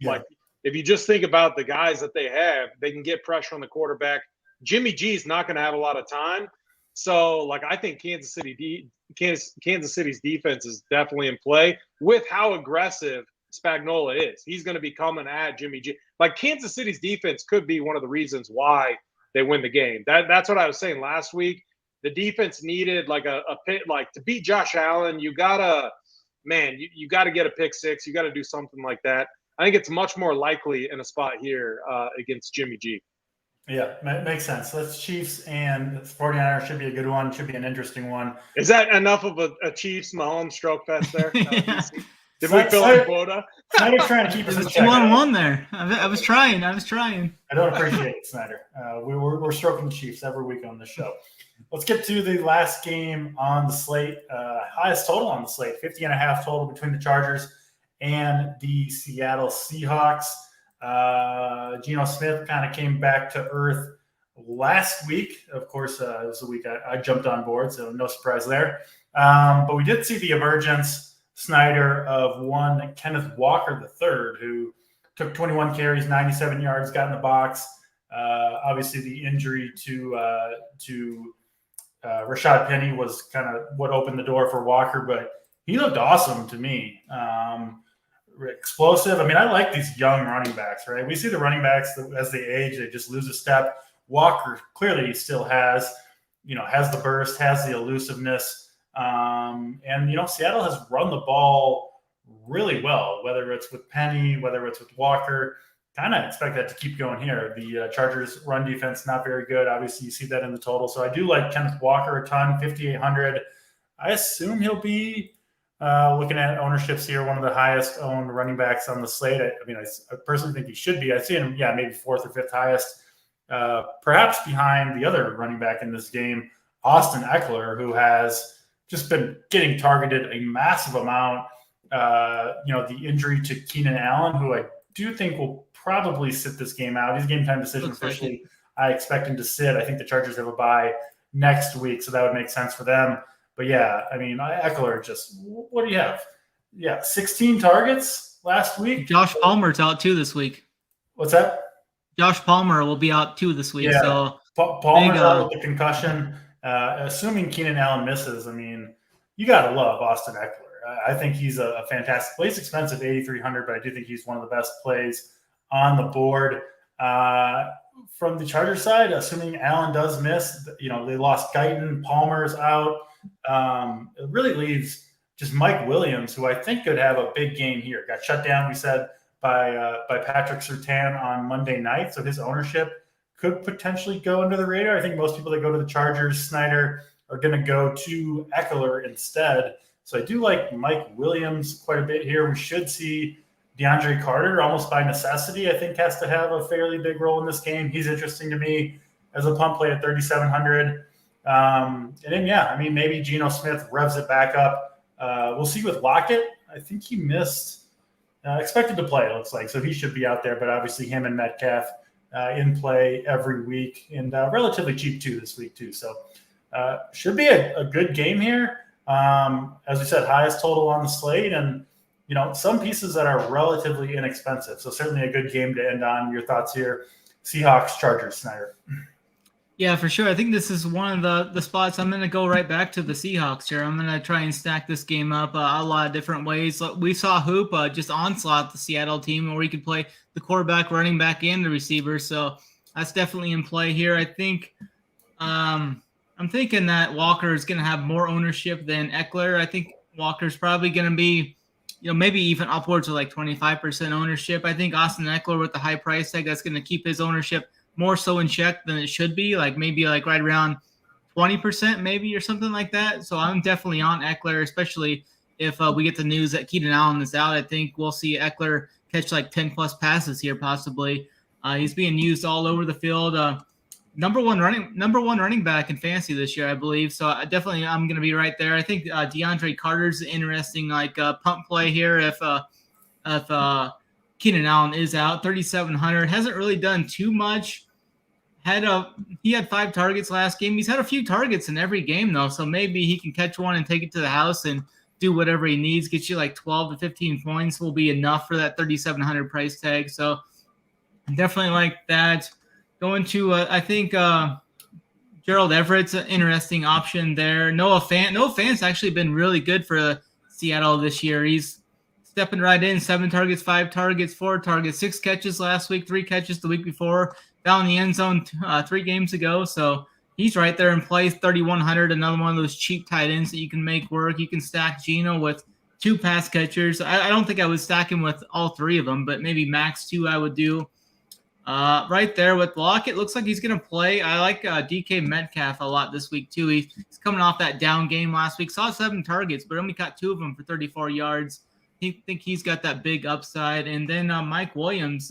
Speaker 2: like if you just think about the guys that they have, they can get pressure on the quarterback. Jimmy G is not going to have a lot of time, so like I think Kansas City's defense is definitely in play with how aggressive Spagnuolo is. He's going to be coming at Jimmy G. Like Kansas City's defense could be one of the reasons why they win the game. That's what I was saying last week. The defense needed like a pit, like to beat Josh Allen. You gotta get a pick six. You got to do something like that. I think it's much more likely in a spot here against Jimmy G.
Speaker 1: Yeah, makes sense. Let's Chiefs and 49ers should be a good one. Should be an interesting one.
Speaker 2: Is that enough of a Chiefs Mahomes stroke fest there? Did we fill in quota?
Speaker 1: Snyder's trying to keep us in check.
Speaker 3: 2-on-1 there. I was trying. I
Speaker 1: don't appreciate it, Snyder. We're stroking the Chiefs every week on this show. Let's get to the last game on the slate. Highest total on the slate, 50.5 total between the Chargers and the Seattle Seahawks. Geno Smith kind of came back to earth last week. Of course, it was the week I jumped on board, so no surprise there. But we did see the emergence, Snyder, of one Kenneth Walker III, who took 21 carries, 97 yards, got in the box. Obviously, the injury to Rashad Penny was kind of what opened the door for Walker, but he looked awesome to me. Explosive. I mean, I like these young running backs, right? We see the running backs as they age, they just lose a step. Walker clearly still has the burst, has the elusiveness. And Seattle has run the ball really well, whether it's with Penny, whether it's with Walker. Kind of expect that to keep going here. The Chargers' run defense not very good. Obviously, you see that in the total. So I do like Kenneth Walker a ton, 5,800. I assume he'll be looking at ownerships here, one of the highest owned running backs on the slate. I personally think he should be. I see him, maybe 4th or 5th highest, perhaps behind the other running back in this game, Austin Eckler, who has just been getting targeted a massive amount. The injury to Keenan Allen, who I do think will probably sit this game out. He's a game time decision officially. I expect him to sit. I think the Chargers have a bye next week, so that would make sense for them. But Eckler what do you have? 16 targets last week.
Speaker 3: Josh Palmer's out too this week.
Speaker 1: What's that?
Speaker 3: Josh Palmer will be out too this week.
Speaker 1: Yeah.
Speaker 3: So
Speaker 1: Palmer's out with the concussion. Assuming Keenan Allen misses, you got to love Austin Eckler. I think he's a fantastic play. He's expensive, 8,300, but I do think he's one of the best plays on the board. From the Chargers side, assuming Allen does miss, they lost Guyton, Palmer's out. It really leaves just Mike Williams, who I think could have a big game here. Got shut down, we said, by Patrick Surtain on Monday night, so his ownership could potentially go under the radar. I think most people that go to the Chargers, Snyder, are going to go to Eckler instead. So I do like Mike Williams quite a bit here. We should see DeAndre Carter, almost by necessity, I think has to have a fairly big role in this game. He's interesting to me as a punt play at 3,700. And then, I mean, maybe Geno Smith revs it back up. We'll see with Lockett. I think he missed, expected to play, it looks like. So he should be out there, but obviously him and Metcalf in play every week, and relatively cheap too this week too. So should be a good game here. As we said, highest total on the slate, and some pieces that are relatively inexpensive. So certainly a good game to end on. Your thoughts here? Seahawks, Chargers, Snyder.
Speaker 3: Yeah, for sure. I think this is one of the spots I'm going to go right back to the Seahawks here. I'm going to try and stack this game up a lot of different ways. We saw Hoop just onslaught the Seattle team, where he could play the quarterback, running back, and the receiver. So that's definitely in play here. I think I'm thinking that Walker is going to have more ownership than Eckler. I think Walker's probably going to be, maybe even upwards of like 25% ownership. I think Austin Eckler with the high price tag, that's going to keep his ownership more so in check than it should be, maybe right around 20% maybe or something like that. So I'm definitely on Eckler, especially if we get the news that Keenan Allen is out. I think we'll see Eckler catch 10 plus passes here possibly. He's being used all over the field. Number one running back in fantasy this year, I believe. So definitely I'm going to be right there. I think DeAndre Carter's interesting punt play here if Keenan Allen is out. 3,700, hasn't really done too much. He had 5 targets last game. He's had a few targets in every game though, so maybe he can catch one and take it to the house and do whatever he needs. Get you 12 to 15 points will be enough for that 3,700 price tag. So definitely like that. Going to I think Gerald Everett's an interesting option there. Noah Fant's actually been really good for Seattle this year. He's stepping right in. 7 targets, 5 targets, 4 targets, 6 catches last week, 3 catches the week before. Down in the end zone 3 games ago. So he's right there in play. 3,100, another one of those cheap tight ends that you can make work. You can stack Geno with 2 pass catchers. I don't think I would stack him with all 3 of them, but maybe max 2 I would do. Right there with Lockett, looks like he's going to play. I like DK Metcalf a lot this week too. He's coming off that down game last week. Saw 7 targets, but only caught 2 of them for 34 yards. I think he's got that big upside. And then Mike Williams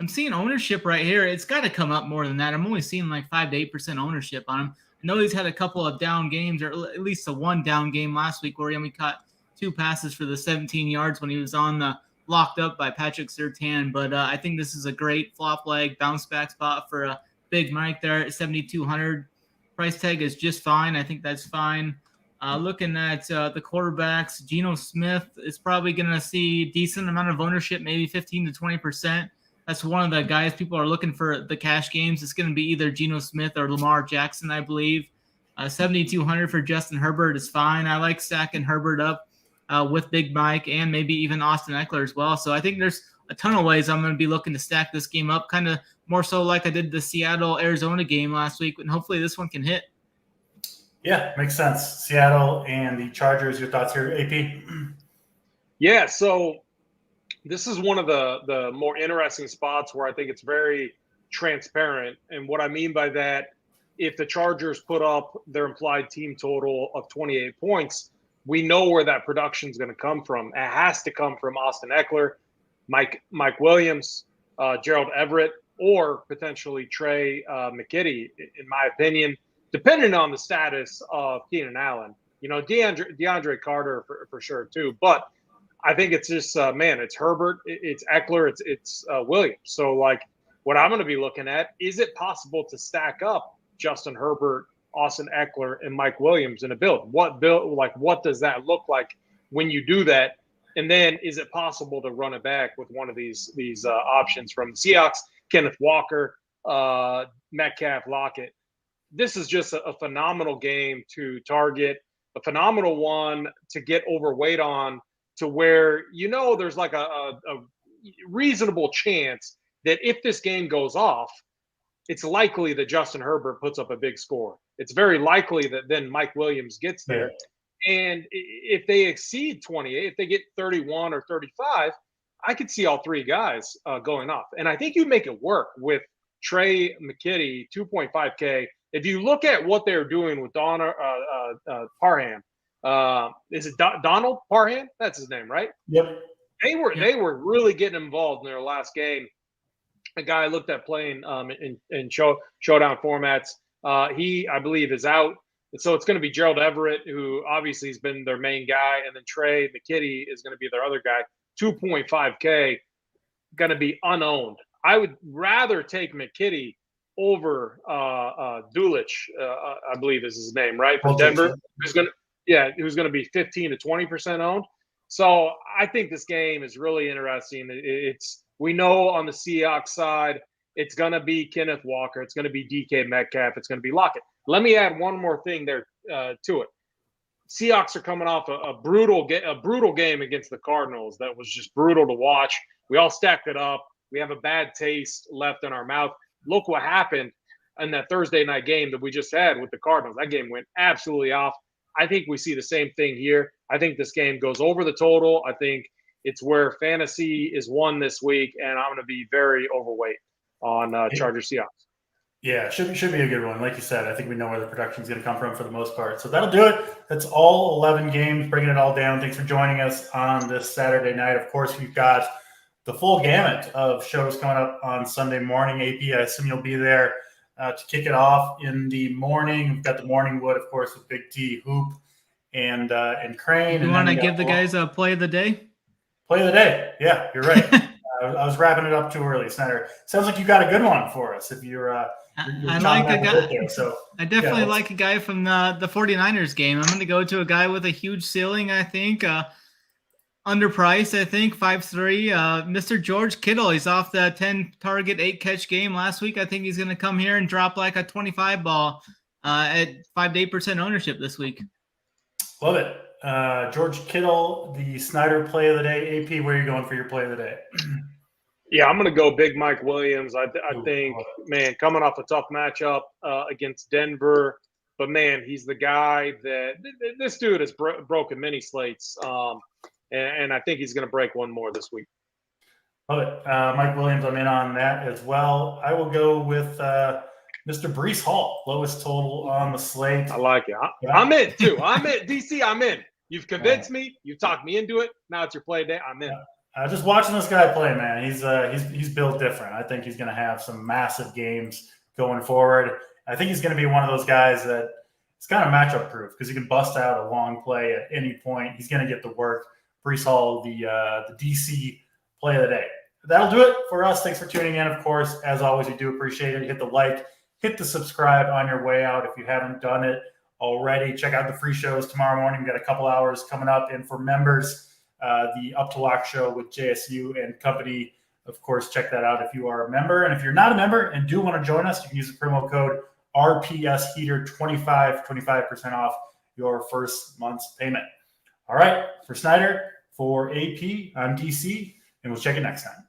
Speaker 3: I'm seeing ownership right here. It's got to come up more than that. I'm only seeing 5 to 8% ownership on him. I know he's had a couple of down games, or at least a 1 down game last week where he only caught 2 passes for the 17 yards when he was on the locked up by Patrick Surtain. But I think this is a great flop leg bounce back spot for Big Mike there at 7,200. Price tag is just fine. I think that's fine. Looking at the quarterbacks, Geno Smith is probably going to see a decent amount of ownership, maybe 15 to 20%. That's one of the guys people are looking for the cash games. It's going to be either Geno Smith or Lamar Jackson, I believe. 7,200 for Justin Herbert is fine. I like stacking Herbert up with Big Mike and maybe even Austin Eckler as well. So I think there's a ton of ways I'm going to be looking to stack this game up, kind of more so like I did the Seattle-Arizona game last week, and hopefully this one can hit.
Speaker 1: Yeah, makes sense. Seattle and the Chargers, your thoughts here, AP?
Speaker 2: Yeah, so this is one of the more interesting spots where I think it's very transparent. And what I mean by that, if the Chargers put up their implied team total of 28 points, we know where that production is going to come from. It has to come from Austin Eckler, Mike Williams, Gerald Everett, or potentially Trey McKitty, in my opinion, depending on the status of Keenan Allen. DeAndre Carter for sure too. But I think it's just, it's Herbert, it's Eckler, it's Williams. So, what I'm going to be looking at, is it possible to stack up Justin Herbert, Austin Eckler, and Mike Williams in a build? What does that look like when you do that? And then is it possible to run it back with one of these options from the Seahawks, Kenneth Walker, Metcalf, Lockett? This is just a phenomenal game to target, a phenomenal one to get overweight on, to where there's a reasonable chance that if this game goes off, it's likely that Justin Herbert puts up a big score. It's very likely that then Mike Williams gets there. Yeah. And if they exceed 28, if they get 31 or 35, I could see all 3 guys going off. And I think you make it work with Trey McKitty, 2.5K. If you look at what they're doing with Parham, is it Donald Parham? That's his name, right?
Speaker 1: Yep.
Speaker 2: They were really getting involved in their last game. A guy I looked at playing in showdown formats. I believe, is out. So it's going to be Gerald Everett, who obviously has been their main guy, and then Trey McKitty is going to be their other guy. 2.5K, going to be unowned. I would rather take McKitty over Dulich, I believe is his name, right, from Denver. Who's going to be 15 to 20% owned. So I think this game is really interesting. We know on the Seahawks side, it's going to be Kenneth Walker. It's going to be DK Metcalf. It's going to be Lockett. Let me add one more thing there to it. Seahawks are coming off a brutal game against the Cardinals that was just brutal to watch. We all stacked it up. We have a bad taste left in our mouth. Look what happened in that Thursday night game that we just had with the Cardinals. That game went absolutely off. I think we see the same thing here. I think this game goes over the total. I think it's where fantasy is won this week, and I'm going to be very overweight on Chargers Seahawks.
Speaker 1: Yeah, should be a good one. Like you said, I think we know where the production is going to come from for the most part. So that'll do it. That's all 11 games, breaking it all down. Thanks for joining us on this Saturday night. Of course, we've got the full gamut of shows coming up on Sunday morning. AP, I assume you'll be there to kick it off in the morning. We've got the Morning Wood, of course, with Big T, Hoop, and Crane.
Speaker 3: You want to give the guys a play of the day?
Speaker 1: Play of the day. Yeah, you're right. I was wrapping it up too early, Snyder. Sounds like you got a good one for us. If you're
Speaker 3: I like a guy. There, so I definitely like a guy from the 49ers game. I'm going to go to a guy with a huge ceiling, I think. Underpriced, I think, 5'3". Mr. George Kittle. He's off the 10-target, 8-catch game last week. I think he's going to come here and drop like a 25 ball at 5 to 8% ownership this week.
Speaker 1: Love it. George Kittle, the Snyder play of the day. AP, where are you going for your play of the day?
Speaker 2: Yeah, I'm going to go Big Mike Williams. I think, man, coming off a tough matchup against Denver. But, man, he's the guy that – this dude has broken many slates. And I think he's going to break one more this week.
Speaker 1: Love it. Mike Williams, I'm in on that as well. I will go with Mr. Breece Hall, lowest total on the slate.
Speaker 2: I like it. I'm in, too. I'm in. DC, I'm in. You've convinced me. You've talked me into it. Now it's your play day. I'm in.
Speaker 1: Just watching this guy play, man, he's built different. I think he's going to have some massive games going forward. I think he's going to be one of those guys that it's kind of matchup proof because he can bust out a long play at any point. He's going to get the work. Breece Hall, the DC play of the day. That'll do it for us. Thanks for tuning in. Of course, as always, we do appreciate it. Hit the like, hit the subscribe on your way out if you haven't done it already. Check out the free shows tomorrow morning. We've got a couple hours coming up. And for members, the Up to Lock show with JSU and company. Of course, check that out if you are a member. And if you're not a member and do want to join us, you can use the promo code RPSHeater25, 25% off your first month's payment. All right, for Snyder, for AP, I'm DC, and we'll check it next time.